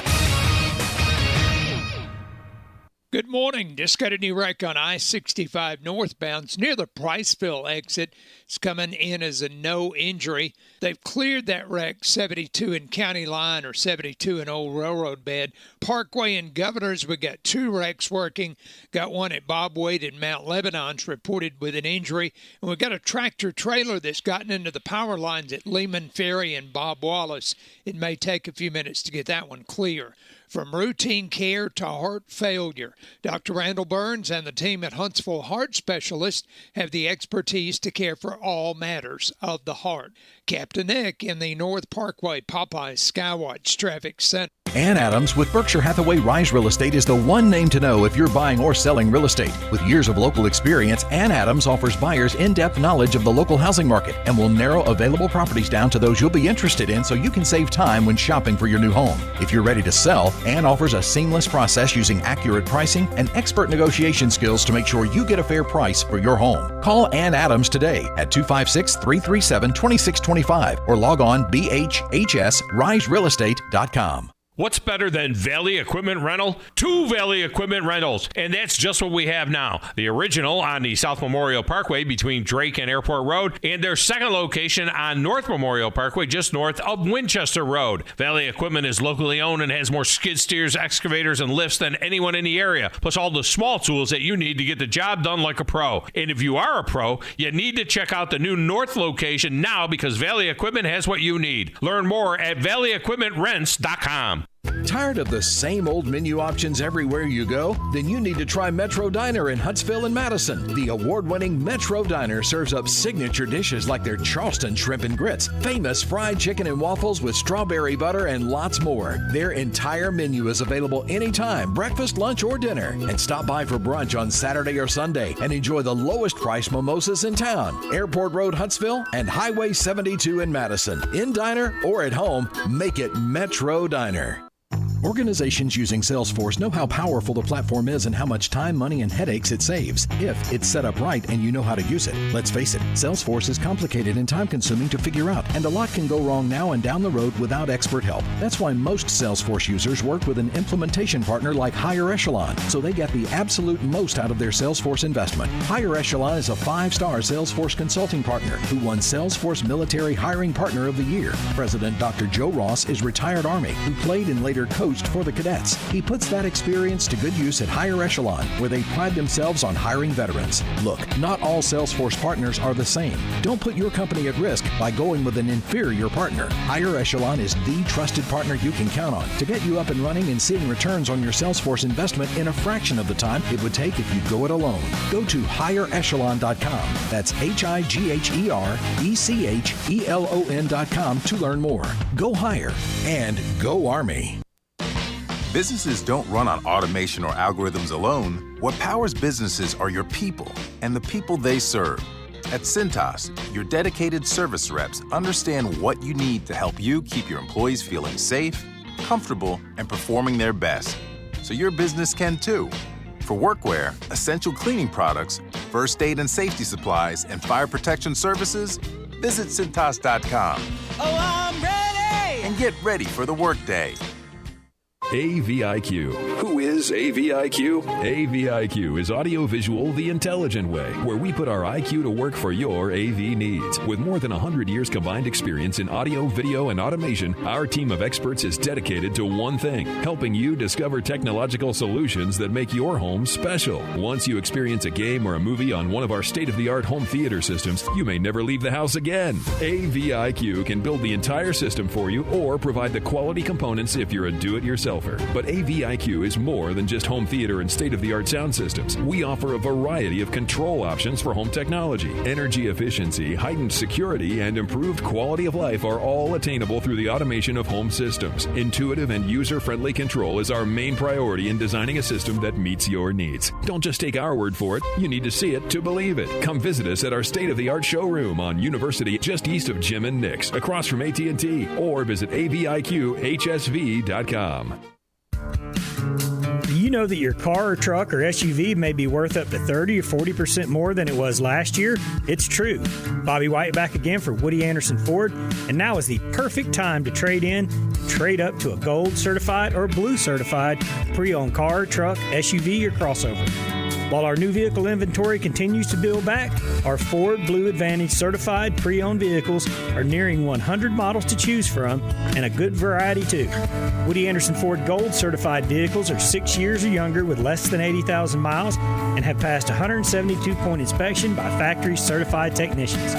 Good morning. Just got a new wreck on I-65 northbound. It's near the Priceville exit. It's coming in as a no injury. They've cleared that wreck, 72 in County Line or 72 in Old Railroad Bed. Parkway and Governors, we got 2 wrecks working. Got one at Bob Wade in Mount Lebanon's reported with an injury. And we've got a tractor trailer that's gotten into the power lines at Lehman Ferry and Bob Wallace. It may take a few minutes to get that one clear. From routine care to heart failure, Dr. Randall Burns and the team at Huntsville Heart Specialists have the expertise to care for all matters of the heart. Captain Nick in the North Parkway Popeyes Skywatch Traffic Center. Ann Adams with Berkshire Hathaway Rise Real Estate is the one name to know if you're buying or selling real estate. With years of local experience, Ann Adams offers buyers in-depth knowledge of the local housing market and will narrow available properties down to those you'll be interested in so you can save time when shopping for your new home. If you're ready to sell, Ann offers a seamless process using accurate pricing and expert negotiation skills to make sure you get a fair price for your home. Call Ann Adams today at 256-337-2625 or log on bhhsriserealestate.com. What's better than Valley Equipment Rental? 2 Valley Equipment Rentals, and that's just what we have now. The original on the South Memorial Parkway between Drake and Airport Road, and their second location on North Memorial Parkway just north of Winchester Road. Valley Equipment is locally owned and has more skid steers, excavators, and lifts than anyone in the area, plus all the small tools that you need to get the job done like a pro. And if you are a pro, you need to check out the new North location now because Valley Equipment has what you need. Learn more at valleyequipmentrents.com. Tired of the same old menu options everywhere you go? Then you need to try Metro Diner in Huntsville and Madison. The award-winning Metro Diner serves up signature dishes like their Charleston shrimp and grits, famous fried chicken and waffles with strawberry butter, and lots more. Their entire menu is available anytime, breakfast, lunch, or dinner. And stop by for brunch on Saturday or Sunday and enjoy the lowest price mimosas in town. Airport Road, Huntsville, and Highway 72 in Madison. In diner or at home, make it Metro Diner. Organizations using Salesforce know how powerful the platform is and how much time, money, and headaches it saves if it's set up right and you know how to use it. Let's face it, Salesforce is complicated and time-consuming to figure out, and a lot can go wrong now and down the road without expert help. That's why most Salesforce users work with an implementation partner like Higher Echelon, so they get the absolute most out of their Salesforce investment. Higher Echelon is a 5-star Salesforce consulting partner who won Salesforce Military Hiring Partner of the Year. President Dr. Joe Ross is retired Army who played and later coached for the cadets. He puts that experience to good use at Higher Echelon, where they pride themselves on hiring veterans. Look, not all Salesforce partners are the same. Don't put your company at risk by going with an inferior partner. Higher Echelon is the trusted partner you can count on to get you up and running and seeing returns on your Salesforce investment in a fraction of the time it would take if you go it alone. Go to higherechelon.com. That's HIGHERECHELON.com to learn more. Go higher and go Army. Businesses don't run on automation or algorithms alone. What powers businesses are your people and the people they serve. At Cintas, your dedicated service reps understand what you need to help you keep your employees feeling safe, comfortable, and performing their best. So your business can too. For workwear, essential cleaning products, first aid and safety supplies, and fire protection services, visit Cintas.com. Oh, I'm ready! And get ready for the workday. AVIQ. Who is AVIQ? AVIQ is audiovisual the intelligent way, where we put our IQ to work for your AV needs. With more than 100 years combined experience in audio, video, and automation, our team of experts is dedicated to one thing, helping you discover technological solutions that make your home special. Once you experience a game or a movie on one of our state-of-the-art home theater systems, you may never leave the house again. AVIQ can build the entire system for you or provide the quality components if you're a do-it-yourselfer. But AVIQ is more than just home theater and state-of-the-art sound systems. We offer a variety of control options for home technology. Energy efficiency, heightened security, and improved quality of life are all attainable through the automation of home systems. Intuitive and user-friendly control is our main priority in designing a system that meets your needs. Don't just take our word for it. You need to see it to believe it. Come visit us at our state-of-the-art showroom on University, just east of Jim and Nick's, across from AT&T, or visit aviqhsv.com. Do you know that your car or truck or SUV may be worth up to 30 or 40% more than it was last year? It's true. Bobby White back again for Woody Anderson Ford, and now is the perfect time to trade in and trade up to a gold certified or blue certified pre-owned car, truck, SUV, or crossover. While our new vehicle inventory continues to build back, our Ford Blue Advantage certified pre-owned vehicles are nearing 100 models to choose from, and a good variety too. Woody Anderson Ford Gold certified vehicles are 6 years or younger with less than 80,000 miles and have passed 172-point inspection by factory certified technicians.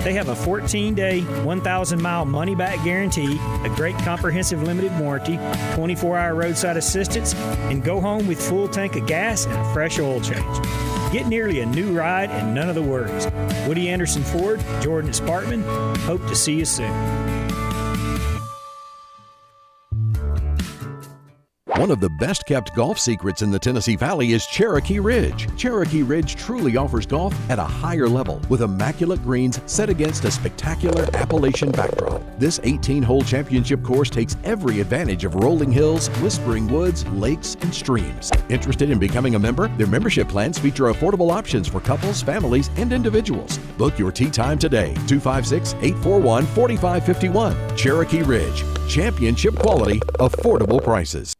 They have a 14-day, 1,000-mile money-back guarantee, a great comprehensive limited warranty, 24-hour roadside assistance, and go home with full tank of gas and a fresh oil change. Get nearly a new ride and none of the worries. Woody Anderson Ford, Jordan Spartman. Hope to see you soon. One of the best-kept golf secrets in the Tennessee Valley is Cherokee Ridge. Cherokee Ridge truly offers golf at a higher level with immaculate greens set against a spectacular Appalachian backdrop. This 18-hole championship course takes every advantage of rolling hills, whispering woods, lakes, and streams. Interested in becoming a member? Their membership plans feature affordable options for couples, families, and individuals. Book your tee time today, 256-841-4551. Cherokee Ridge. Championship quality, affordable prices.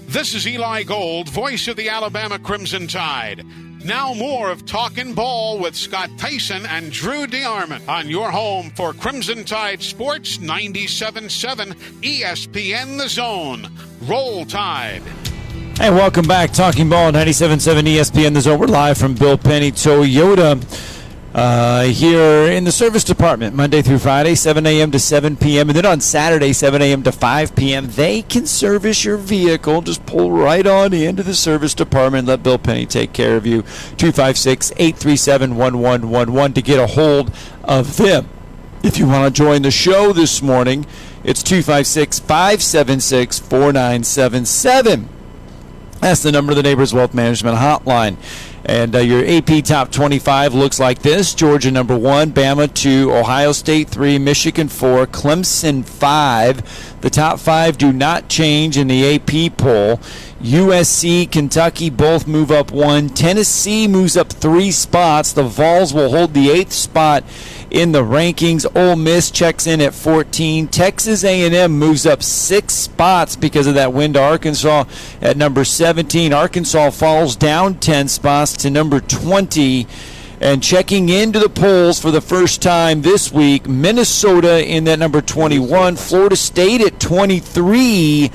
This is Eli Gold, voice of the Alabama Crimson Tide. Now more of Talkin' Ball with Scott Theisen and Drew DeArmond on your home for Crimson Tide Sports 97.7 ESPN The Zone. Roll Tide. Hey, welcome back. Talking Ball 97.7 ESPN The Zone. We're live from Bill Penny Toyota. here in the service department, Monday through Friday, 7 a.m. to 7 p.m. And then on Saturday, 7 a.m. to 5 p.m., they can service your vehicle. Just pull right on into the service department. Let Bill Penny take care of you. 256-837-1111 to get a hold of them. If you want to join the show this morning, it's 256-576-4977. That's the number of the Neighbors Wealth Management Hotline. And your AP Top 25 looks like this. Georgia number 1, Bama 2, Ohio State 3, Michigan 4, Clemson 5. The top 5 do not change in the AP poll. USC, Kentucky both move up 1. Tennessee moves up 3 spots. The Vols will hold the 8th spot in the rankings. Ole Miss checks in at 14. Texas A&M moves up 6 spots because of that win to Arkansas at number 17. Arkansas falls down 10 spots to number 20. And checking into the polls for the first time this week, Minnesota in that number 21, Florida State at 23,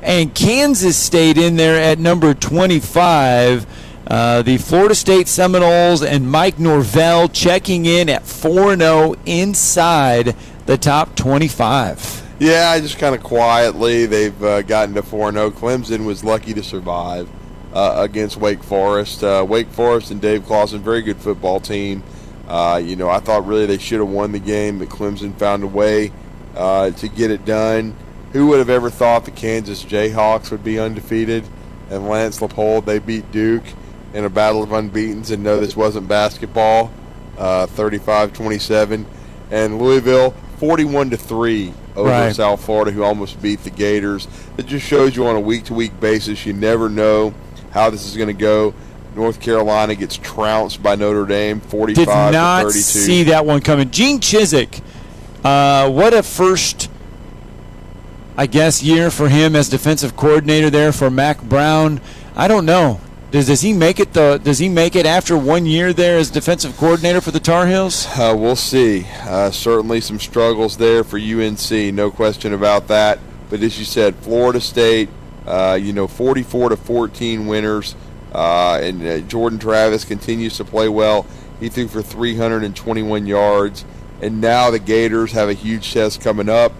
and Kansas State in there at number 25. The Florida State Seminoles and Mike Norvell checking in at 4-0 inside the top 25. Yeah, just kind of quietly, they've gotten to 4-0. Clemson was lucky to survive against Wake Forest. Wake Forest and Dave Clawson, very good football team. I thought really they should have won the game, but Clemson found a way to get it done. Who would have ever thought the Kansas Jayhawks would be undefeated? And Lance LaPold, they beat Duke in a battle of unbeatens, and no, this wasn't basketball, 35-27. And Louisville, 41-3 over South Florida, who almost beat the Gators. It just shows you on a week-to-week basis, you never know how this is going to go. North Carolina gets trounced by Notre Dame, 45-32. Did not see that one coming. Gene Chizik, what a first, I guess, year for him as defensive coordinator there for Mac Brown. I don't know. Does he make it? Does he make it after 1 year there as defensive coordinator for the Tar Heels? We'll see. Certainly some struggles there for UNC, no question about that. But as you said, Florida State, 44-14 winners, and Jordan Travis continues to play well. He threw for 321 yards, and now the Gators have a huge test coming up,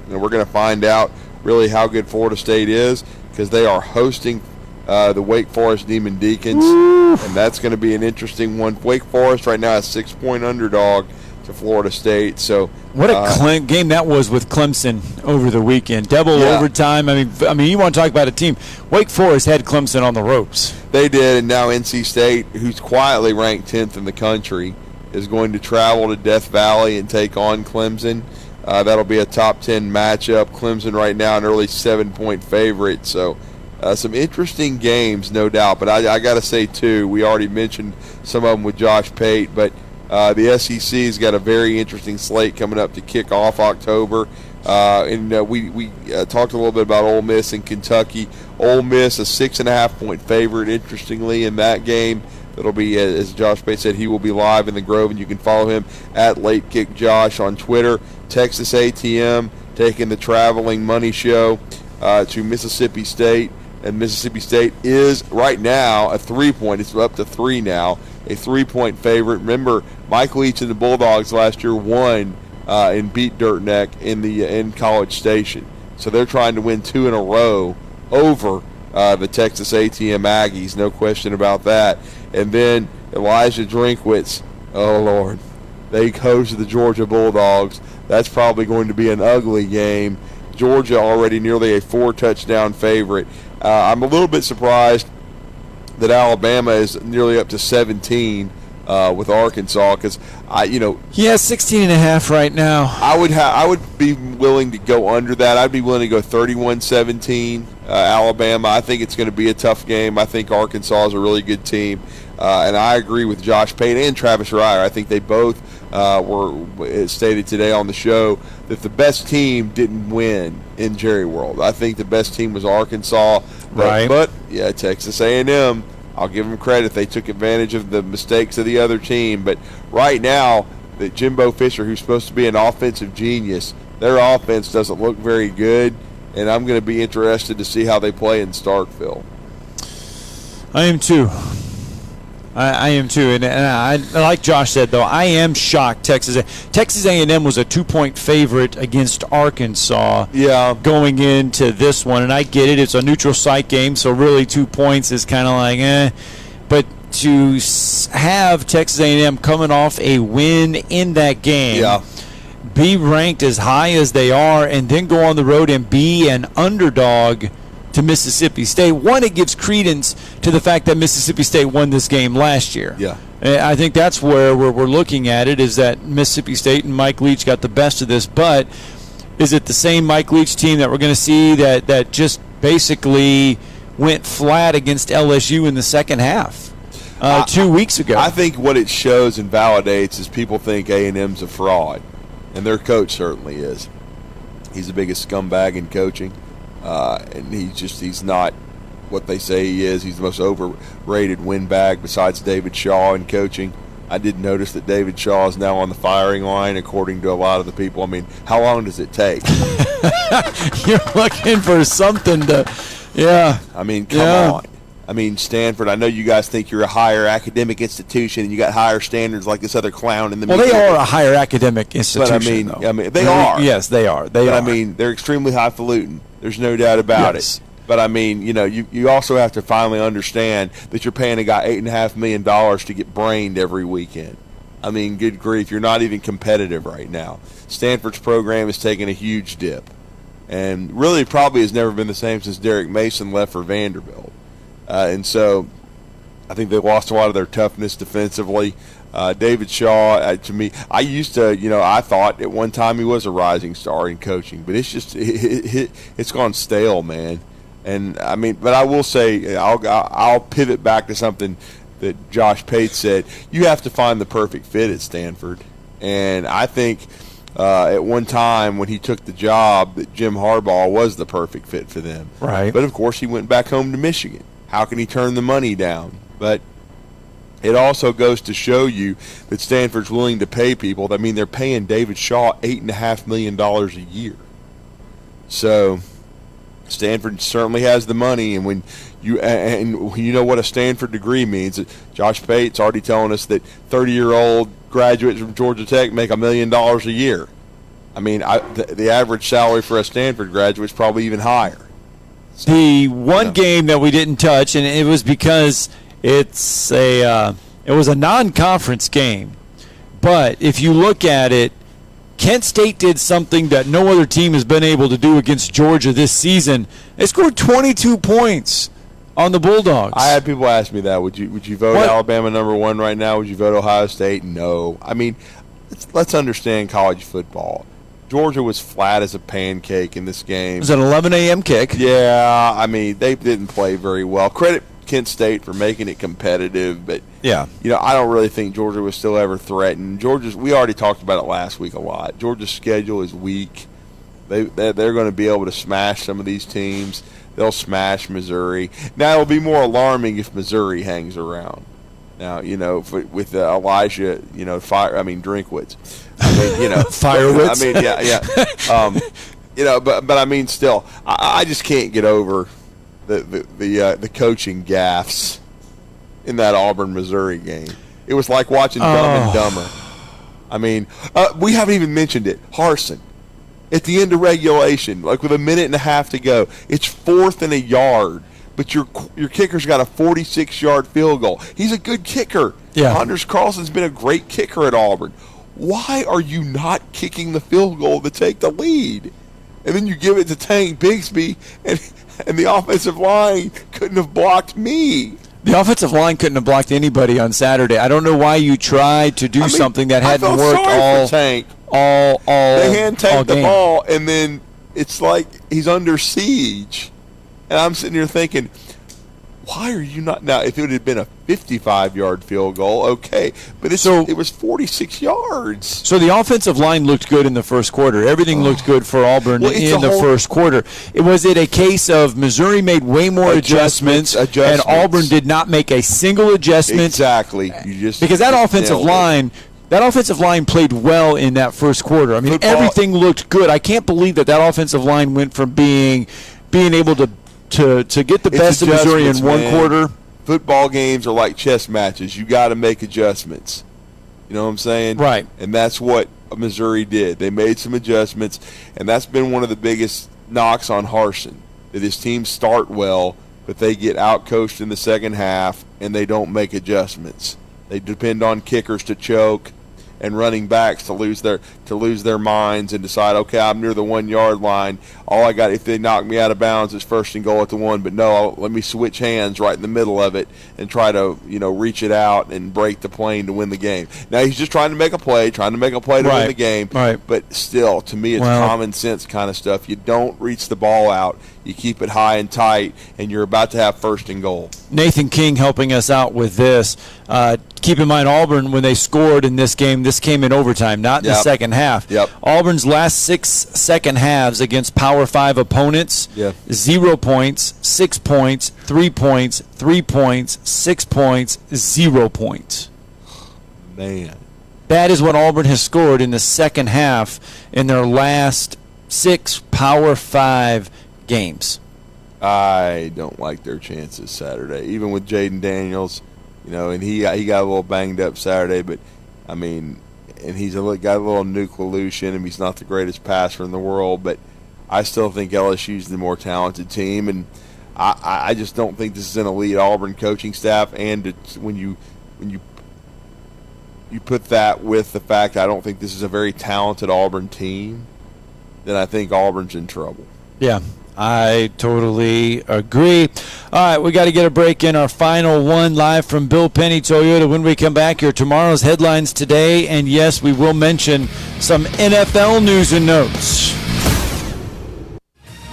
and we're going to find out really how good Florida State is because they are hosting the Wake Forest Demon Deacons, and that's going to be an interesting one. Wake Forest right now is 6-point underdog to Florida State. So what a game that was with Clemson over the weekend. Double overtime. I mean, you want to talk about a team. Wake Forest had Clemson on the ropes. They did, and now NC State, who's quietly ranked 10th in the country, is going to travel to Death Valley and take on Clemson. That'll be a top 10 matchup. Clemson right now an early 7-point favorite. So some interesting games, no doubt. But I got to say, too, we already mentioned some of them with Josh Pate, but the SEC's got a very interesting slate coming up to kick off October. And we talked a little bit about Ole Miss and Kentucky. Ole Miss, a 6.5-point favorite, interestingly, in that game. It'll be, as Josh Pate said, he will be live in the Grove, and you can follow him at Late Kick Josh on Twitter. Texas A&M taking the traveling money show to Mississippi State. And Mississippi State is right now a 3-point. It's up to 3 now. A 3-point favorite. Remember, Mike Leach and the Bulldogs last year won and beat Dirt Neck in College Station. So they're trying to win 2 in a row over the Texas A&M Aggies. No question about that. And then Elijah Drinkwitz. Oh, Lord. They host the Georgia Bulldogs. That's probably going to be an ugly game. Georgia already nearly a 4-touchdown favorite. I'm a little bit surprised that Alabama is nearly up to 17 with Arkansas because he has 16.5 right now. I would be willing to go under that. I'd be willing to go 31-17 Alabama. I think it's going to be a tough game. I think Arkansas is a really good team, and I agree with Josh Payne and Travis Reier. I think they both were stated today on the show that the best team didn't win in Jerry World. I think the best team was Arkansas, but Texas A&M, I'll give them credit. They took advantage of the mistakes of the other team. But right now, that Jimbo Fisher, who's supposed to be an offensive genius, their offense doesn't look very good, and I'm going to be interested to see how they play in Starkville. I am too. I am too, and I like Josh said, though, I am shocked. Texas A&M was a 2-point favorite against Arkansas going into this one, and I get it. It's a neutral site game, so really 2 points is kind of like, But to have Texas A&M coming off a win in that game, be ranked as high as they are, and then go on the road and be an underdog to Mississippi State. One, it gives credence to the fact that Mississippi State won this game last year. Yeah. I think that's where we're looking at it, is that Mississippi State and Mike Leach got the best of this. But is it the same Mike Leach team that we're going to see that just basically went flat against LSU in the second half 2 weeks ago? I think what it shows and validates is people think A&M's a fraud, and their coach certainly is. He's the biggest scumbag in coaching. And he's not what they say he is. He's the most overrated windbag besides David Shaw in coaching. I did notice that David Shaw is now on the firing line, according to a lot of the people. I mean, how long does it take? You're looking for something to, I mean, come on. I mean, Stanford, I know you guys think you're a higher academic institution and you got higher standards like this other clown in the media. Well, they are a higher academic institution, but I mean, they are. Yes, they are. I mean, they're extremely highfalutin. There's no doubt about it. But, I mean, you also have to finally understand that you're paying a guy $8.5 million to get brained every weekend. I mean, good grief, you're not even competitive right now. Stanford's program is taking a huge dip. And really probably has never been the same since Derek Mason left for Vanderbilt. And so I think they lost a lot of their toughness defensively. David Shaw, to me, I used to, I thought at one time he was a rising star in coaching, but it's just it's gone stale, man. And I mean, but I will say, I'll pivot back to something that Josh Pate said. You have to find the perfect fit at Stanford, and I think at one time when he took the job, that Jim Harbaugh was the perfect fit for them. Right. But of course, he went back home to Michigan. How can he turn the money down? But it also goes to show you that Stanford's willing to pay people. I mean, they're paying David Shaw $8.5 million a year. So Stanford certainly has the money, and when you know what a Stanford degree means. Josh Pate's already telling us that 30-year-old graduates from Georgia Tech make $1 million a year. I mean, the average salary for a Stanford graduate is probably even higher. The one game that we didn't touch, and it was because it was a non-conference game. But if you look at it, Kent State did something that no other team has been able to do against Georgia this season. They scored 22 points on the Bulldogs. I had people ask me that. Would you vote Alabama number one right now? Would you vote Ohio State? No. I mean, let's understand college football. Georgia was flat as a pancake in this game. It was an 11 a.m. kick. Yeah, I mean, they didn't play very well. Credit Kent State for making it competitive, but I don't really think Georgia was still ever threatened. We already talked about it last week a lot. Georgia's schedule is weak. They're going to be able to smash some of these teams. They'll smash Missouri. Now it'll be more alarming if Missouri hangs around. Now, with Elijah, Drinkwitz. I mean, Firewitz. But I mean, still, I just can't get over the coaching gaffes in that Auburn Missouri game. It was like watching Dumb and Dumber. I mean, we haven't even mentioned it. Harsin, at the end of regulation, like with a minute and a half to go, it's 4th and a yard. But your kicker's got a 46-yard field goal. He's a good kicker. Yeah. Anders Carlson's been a great kicker at Auburn. Why are you not kicking the field goal to take the lead? And then you give it to Tank Bigsby, and the offensive line couldn't have blocked me. The offensive line couldn't have blocked anybody on Saturday. I don't know why you tried to do something that hadn't worked all Tank. All they hand Tank the game. ball, and then it's like he's under siege. And I'm sitting here thinking, why are you not? Now, if it had been a 55-yard field goal, okay. But it was 46 yards. So the offensive line looked good in the first quarter. Everything looked good for Auburn in the first quarter. Was it a case of Missouri made way more adjustments, and Auburn did not make a single adjustment? Exactly. Because that offensive line – that offensive line played well in that first quarter. I mean, everything looked good. I can't believe that offensive line went from being able to get the best of Missouri in one quarter football games are like chess matches. You got to make adjustments. You know what I'm saying? Right. And that's what Missouri did. They made some adjustments, and that's been one of the biggest knocks on Harsin, that his teams start well, but they get out-coached in the second half, and they don't make adjustments. They depend on kickers to choke and running backs to lose their minds and decide, okay, I'm near the 1 yard line. All I got, if they knock me out of bounds, is first and goal at the 1. But no, let me switch hands right in the middle of it and try to, reach it out and break the plane to win the game. Now he's just trying to make a play to win the game. Right. But still, to me, it's common sense kind of stuff. You don't reach the ball out. You keep it high and tight, and you're about to have first and goal. Nathan King helping us out with this. Keep in mind, Auburn, when they scored in this game, this came in overtime, not in the second half. Yep. Auburn's last 6 second halves against Power 5 opponents, 0 points, 6 points, 3 points, 3 points, 6 points, 0 points. Man. That is what Auburn has scored in the second half in their last 6 Power 5 games. I don't like their chances Saturday, even with Jaden Daniels. And he got a little banged up Saturday, but and he's got a little nucleation, and he's not the greatest passer in the world, but I still think LSU's the more talented team, and I just don't think this is an elite Auburn coaching staff. And when you put that with the fact I don't think this is a very talented Auburn team, then I think Auburn's in trouble. Yeah. I totally agree. All right, we got to get a break in. Our final one live from Bill Penny Toyota. When we come back here, tomorrow's headlines today, and yes, we will mention some NFL news and notes.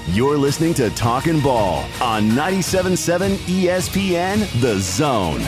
You're listening to Talkin' Ball on 97.7 ESPN, The Zone.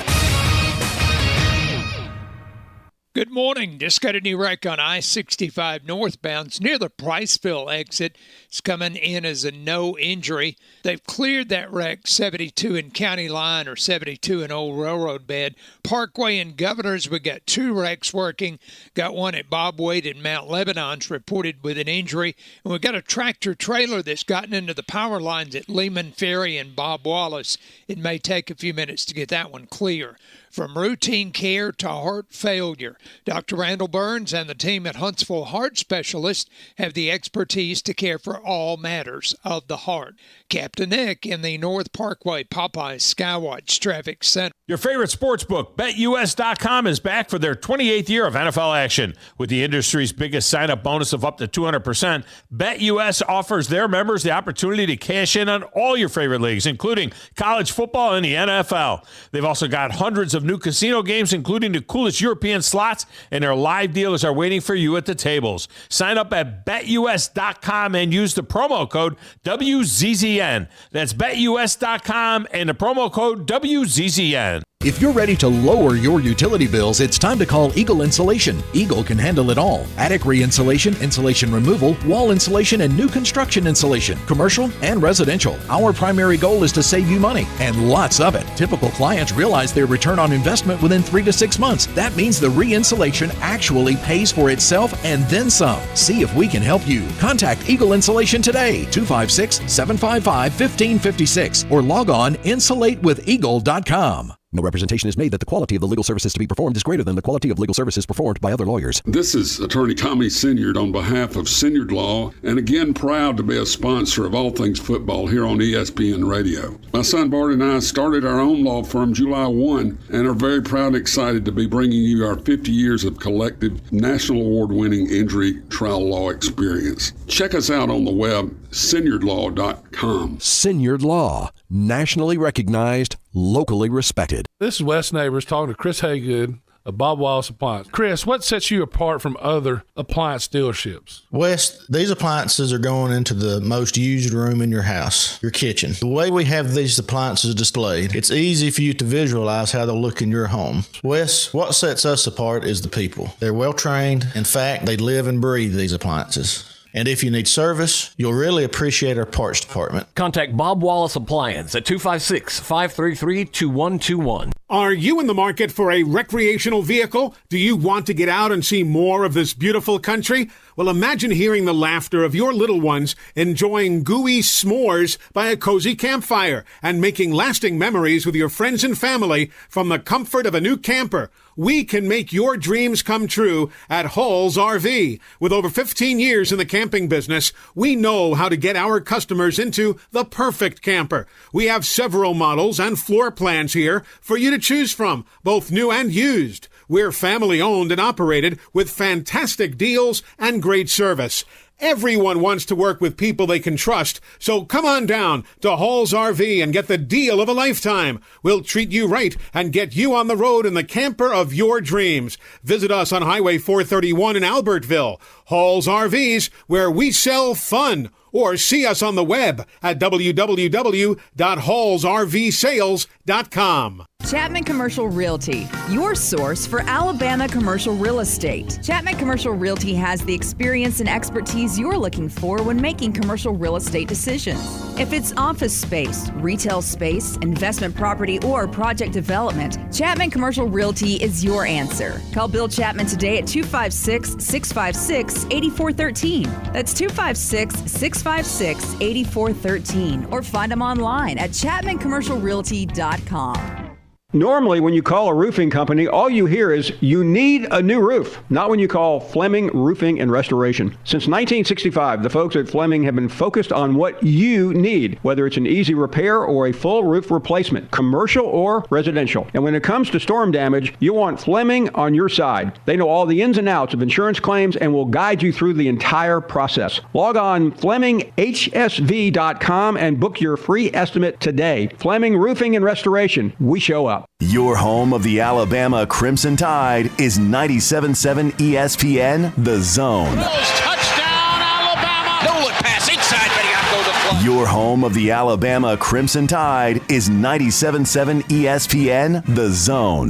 Good morning. Just got a new wreck on I-65 northbound. It's near the Priceville exit. It's coming in as a no injury. They've cleared that wreck, 72 in County Line or 72 in Old Railroad Bed. Parkway and Governors, we got 2 wrecks working. Got one at Bob Wade in Mount Lebanon's reported with an injury. And we've got a tractor trailer that's gotten into the power lines at Lehman Ferry and Bob Wallace. It may take a few minutes to get that one clear. From routine care to heart failure, Dr. Randall Burns and the team at Huntsville Heart Specialists have the expertise to care for all matters of the heart. Captain Nick in the North Parkway Popeyes Skywatch Traffic Center. Your favorite sports book, BetUS.com, is back for their 28th year of NFL action. With the industry's biggest sign-up bonus of up to 200%, BetUS offers their members the opportunity to cash in on all your favorite leagues, including college football and the NFL. They've also got hundreds of new casino games, including the coolest European slots, and their live dealers are waiting for you at the tables. Sign up at BetUS.com and use the promo code WZZN. That's BetUS.com and the promo code WZZN. If you're ready to lower your utility bills, it's time to call Eagle Insulation. Eagle can handle it all. Attic re-insulation, insulation removal, wall insulation, and new construction insulation, commercial and residential. Our primary goal is to save you money, and lots of it. Typical clients realize their return on investment within 3 to 6 months. That means the re-insulation actually pays for itself and then some. See if we can help you. Contact Eagle Insulation today, 256-755-1556, or log on insulatewitheagle.com. No representation is made that the quality of the legal services to be performed is greater than the quality of legal services performed by other lawyers. This is Attorney Tommy Sinyard on behalf of Sinyard Law, and again proud to be a sponsor of all things football here on ESPN Radio. My son Bart and I started our own law firm July 1 and are very proud and excited to be bringing you our 50 years of collective national award-winning injury trial law experience. Check us out on the web, sinyardlaw.com. Sinyard Law, nationally recognized, locally respected. This is Wes Neighbors talking to Chris Haygood of Bob Wallace Appliance. Chris, what sets you apart from other appliance dealerships? Wes, these appliances are going into the most used room in your house, your kitchen. The way we have these appliances displayed, it's easy for you to visualize how they'll look in your home. Wes, what sets us apart is the people. They're well trained. In fact, they live and breathe these appliances. And if you need service, you'll really appreciate our parts department. Contact Bob Wallace Appliance at 256-533-2121. Are you in the market for a recreational vehicle? Do you want to get out and see more of this beautiful country? Well, Well, imagine hearing the laughter of your little ones enjoying gooey s'mores by a cozy campfire and making lasting memories with your friends and family from the comfort of a new camper. We can make your dreams come true at Hall's RV. With over 15 years in the camping business, we know how to get our customers into the perfect camper. We have several models and floor plans here for you to choose from, both new and used. We're family owned and operated with fantastic deals and great service. Everyone wants to work with people they can trust, so come on down to Hall's RV and get the deal of a lifetime. We'll treat you right and get you on the road in the camper of your dreams. Visit us on Highway 431 in Albertville. Hall's RVs, where we sell fun. Or see us on the web at www.hallsrvsales.com. Chapman Commercial Realty, your source for Alabama commercial real estate. Chapman Commercial Realty has the experience and expertise you're looking for when making commercial real estate decisions. If it's office space, retail space, investment property, or project development, Chapman Commercial Realty is your answer. Call Bill Chapman today at 256-656-8413. That's 256-656-8413. Or find them online at chapmancommercialrealty.com. Normally, when you call a roofing company, all you hear is, you need a new roof. Not when you call Fleming Roofing and Restoration. Since 1965, the folks at Fleming have been focused on what you need, whether it's an easy repair or a full roof replacement, commercial or residential. And when it comes to storm damage, you want Fleming on your side. They know all the ins and outs of insurance claims and will guide you through the entire process. Log on FlemingHSV.com and book your free estimate today. Fleming Roofing and Restoration. We show up. Your home of the Alabama Crimson Tide is 97.7 ESPN The Zone. Touchdown, Alabama! No look pass inside, but he got to go to play. Your home of the Alabama Crimson Tide is 97.7 ESPN The Zone.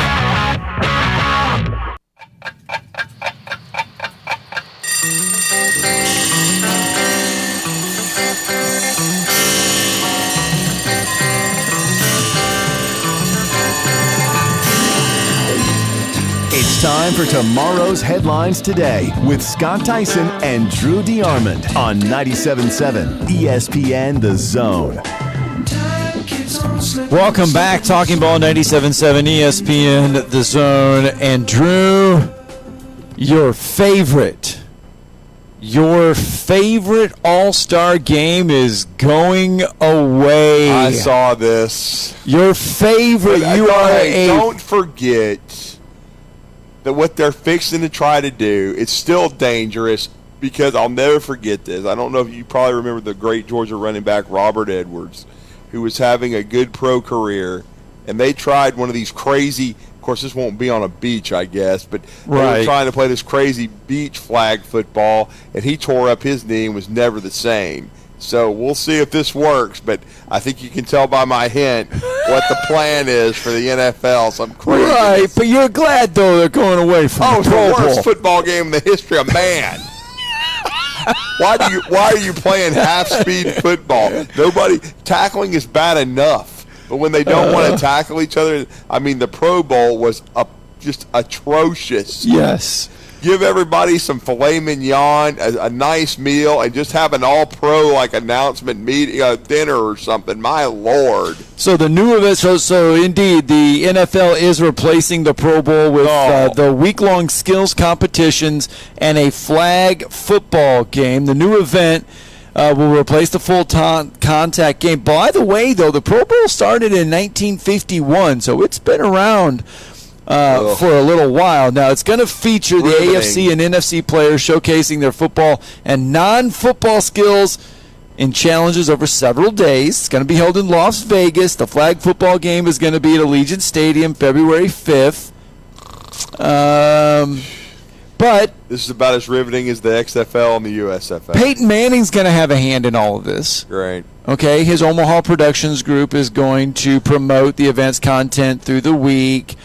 It's time for tomorrow's headlines today with Scott Theisen and Drew DeArmond on 97.7 ESPN The Zone. Welcome back, Talking Ball 97.7 ESPN The Zone. And Drew, your favorite All-Star game is going away. I saw this. Your favorite. Don't forget that what they're fixing to try to do, it's still dangerous, because I'll never forget this. I don't know if you probably remember the great Georgia running back Robert Edwards, who was having a good pro career, and they tried one of these crazy, of course this won't be on a beach, I guess, but they were trying to play this crazy beach flag football, and he tore up his knee and was never the same. So we'll see if this works, but I think you can tell by my hint what the plan is for the NFL. Some crazy. Right, but you're glad, though, they're going away from the Pro Bowl. It's the worst football game in the history of man. Why are you playing half-speed football? Tackling is bad enough, but when they don't want to tackle each other, I mean, the Pro Bowl was just atrocious. Yes. Give everybody some filet mignon, a nice meal, and just have an all-pro announcement meeting, dinner or something. My Lord! So the new event. So indeed, the NFL is replacing the Pro Bowl with the week-long skills competitions and a flag football game. The new event will replace the full contact game. By the way, though, the Pro Bowl started in 1951, so it's been around for a little while. Now, it's going to feature the AFC and NFC players showcasing their football and non-football skills in challenges over several days. It's going to be held in Las Vegas. The flag football game is going to be at Allegiant Stadium February 5th. But this is about as riveting as the XFL and the USFL. Peyton Manning's going to have a hand in all of this. Great. Okay, his Omaha Productions group is going to promote the event's content through the week.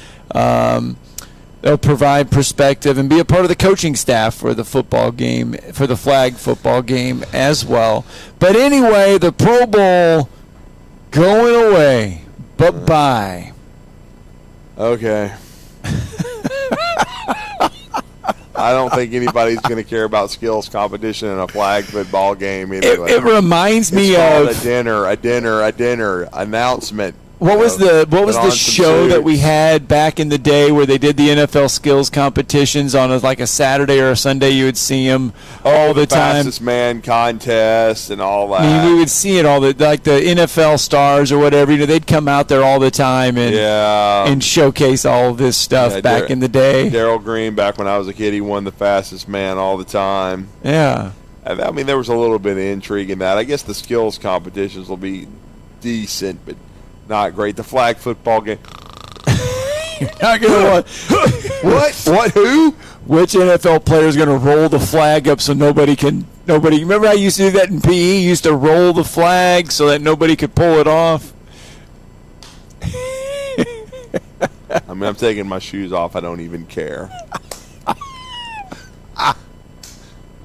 They'll provide perspective and be a part of the coaching staff for the football game, for the flag football game as well. But anyway, the Pro Bowl going away. Bye-bye. Okay. I don't think anybody's going to care about skills competition in a flag football game anyway. It reminds me called of a dinner announcement. What was the show that we had back in the day where they did the NFL skills competitions on a Saturday or a Sunday? You would see them all the time. Fastest man contest and all that. I mean, we would see it all the NFL stars or whatever. They'd come out there all the time and showcase all of this stuff back in the day. Darryl Green, back when I was a kid, he won the fastest man all the time. Yeah. I mean, there was a little bit of intrigue in that. I guess the skills competitions will be decent, but not great. The flag football game. You're not going to want. What? Who? Which NFL player is going to roll the flag up so nobody? Remember I used to do that in PE? You used to roll the flag so that nobody could pull it off. I mean, I'm taking my shoes off. I don't even care. I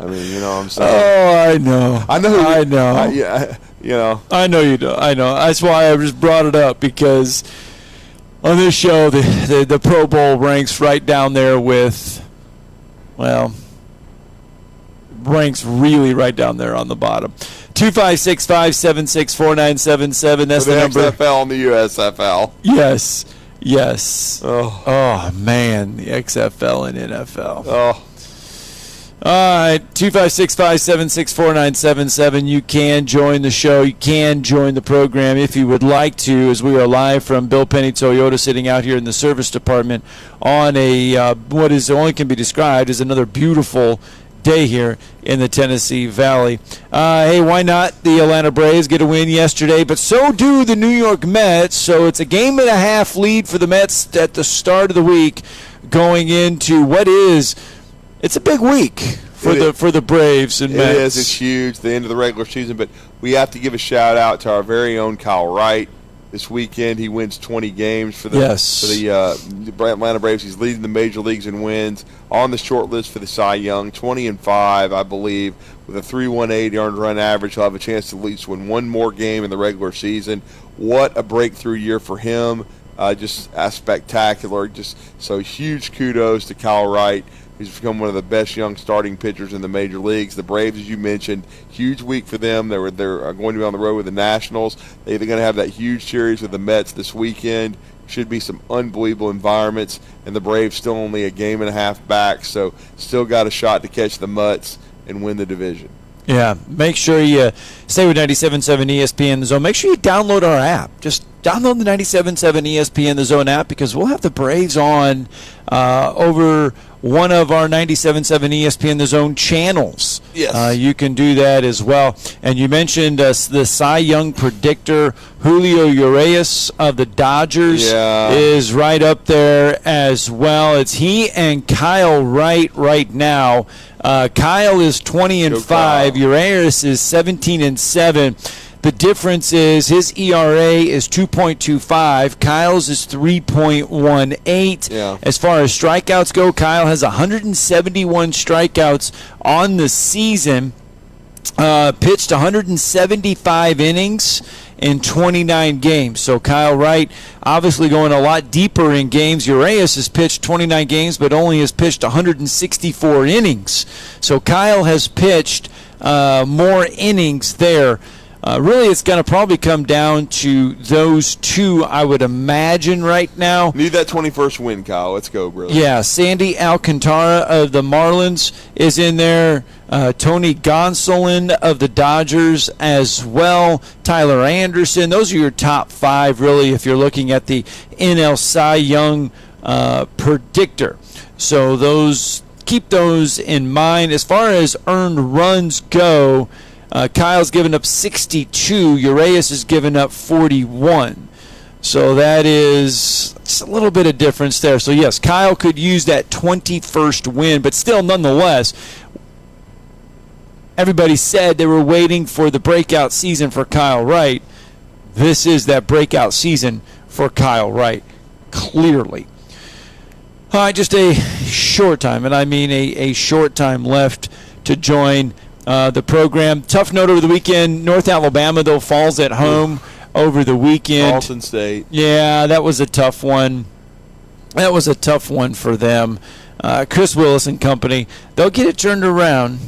mean, you know what I'm saying? Oh, I know. I know. I know. Yeah. You know. I know you do. I know. That's why I just brought it up, because on this show, the Pro Bowl ranks right down there with, ranks really right down there on the bottom. 256-576-4977. That's the number. The XFL and the USFL. Yes. Oh, man. The XFL and NFL. Oh. All right, 256-576-4977. You can join the show. You can join the program if you would like to, as we are live from Bill Penny Toyota, sitting out here in the service department on what is only can be described as another beautiful day here in the Tennessee Valley. Hey, why not? The Atlanta Braves get a win yesterday, but so do the New York Mets. So it's a 1.5 game lead for the Mets at the start of the week, going into what is. It's a big week for the Braves and Mets. It is. It's huge. The end of the regular season, but we have to give a shout out to our very own Kyle Wright. This weekend, he wins 20 games for the Atlanta Braves. He's leading the major leagues in wins, on the short list for the Cy Young, 20-5, I believe, with a 3.18 earned run average. He'll have a chance to at least win one more game in the regular season. What a breakthrough year for him! Just spectacular. So huge kudos to Kyle Wright. He's become one of the best young starting pitchers in the major leagues. The Braves, as you mentioned, huge week for them. They're going to be on the road with the Nationals. They're going to have that huge series with the Mets this weekend. Should be some unbelievable environments, and the Braves still only a 1.5 games back, so still got a shot to catch the Mets and win the division. Yeah, make sure you stay with 97.7 ESPN The Zone. Make sure you download our app. Just download the 97.7 ESPN The Zone app, because we'll have the Braves on over one of our 97.7 ESPN The Zone channels. Yes. You can do that as well. And you mentioned the Cy Young predictor, Julio Urias of the Dodgers, is right up there as well. It's he and Kyle Wright right now. Kyle is 20-5. Urias is 17-7. The difference is his ERA is 2.25. Kyle's is 3.18. Yeah. As far as strikeouts go, Kyle has 171 strikeouts on the season. Pitched 175 innings in 29 games. So Kyle Wright obviously going a lot deeper in games. Urias has pitched 29 games, but only has pitched 164 innings. So Kyle has pitched more innings there. Really, it's going to probably come down to those two, I would imagine, right now. Need that 21st win, Kyle. Let's go, brother. Yeah, Sandy Alcantara of the Marlins is in there. Tony Gonsolin of the Dodgers as well. Tyler Anderson. Those are your top 5, really, if you're looking at the NL Cy Young predictor. So keep those in mind. As far as earned runs go, Kyle's given up 62. Urias has given up 41. So that is just a little bit of difference there. So, yes, Kyle could use that 21st win, but still, nonetheless, everybody said they were waiting for the breakout season for Kyle Wright. This is that breakout season for Kyle Wright, clearly. All right, just a short time, and I mean a short time left to join the program. Tough note over the weekend. North Alabama, though, falls at home over the weekend. Charleston State. Yeah, that was a tough one. That was a tough one for them. Chris Willis and company, they'll get it turned around.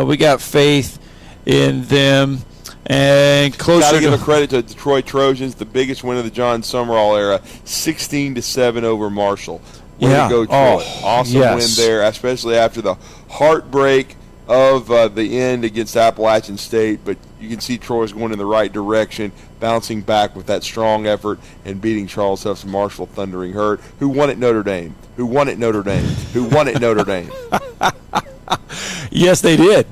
We got faith in them. And closer Got to give to a credit to Detroit Trojans, the biggest win of the John Summerall era, 16-7 over Marshall. Way to go, Troy. Awesome win there, especially after the heartbreak of the end against Appalachian State. But you can see Troy's going in the right direction, bouncing back with that strong effort and beating Charles Huff's Marshall Thundering Herd, who won at Notre Dame, who won at Notre Dame, who won at Notre Dame. Yes, they did.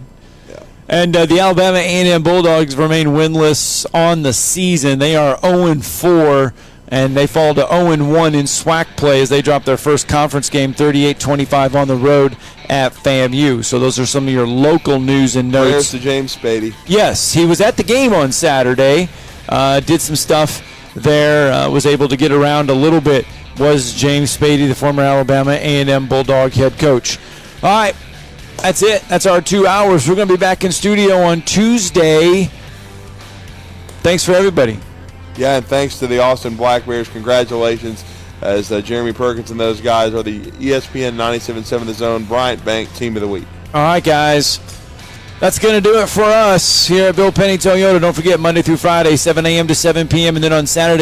And the Alabama A&M Bulldogs remain winless on the season. They are 0-4, and they fall to 0-1 in SWAC play as they drop their first conference game 38-25 on the road at FAMU. So those are some of your local news and notes. Prayers to James Spady. Yes, he was at the game on Saturday, did some stuff there, was able to get around a little bit, was James Spady, the former Alabama A&M Bulldog head coach. All right. That's it. That's our 2 hours. We're going to be back in studio on Tuesday. Thanks for everybody. Yeah, and thanks to the Austin Black Bears. Congratulations, as Jeremy Perkins and those guys are the ESPN 97.7 The Zone Bryant Bank Team of the Week. All right, guys. That's going to do it for us here at Bill Penny Toyota. Don't forget, Monday through Friday, 7 a.m. to 7 p.m., and then on Saturday,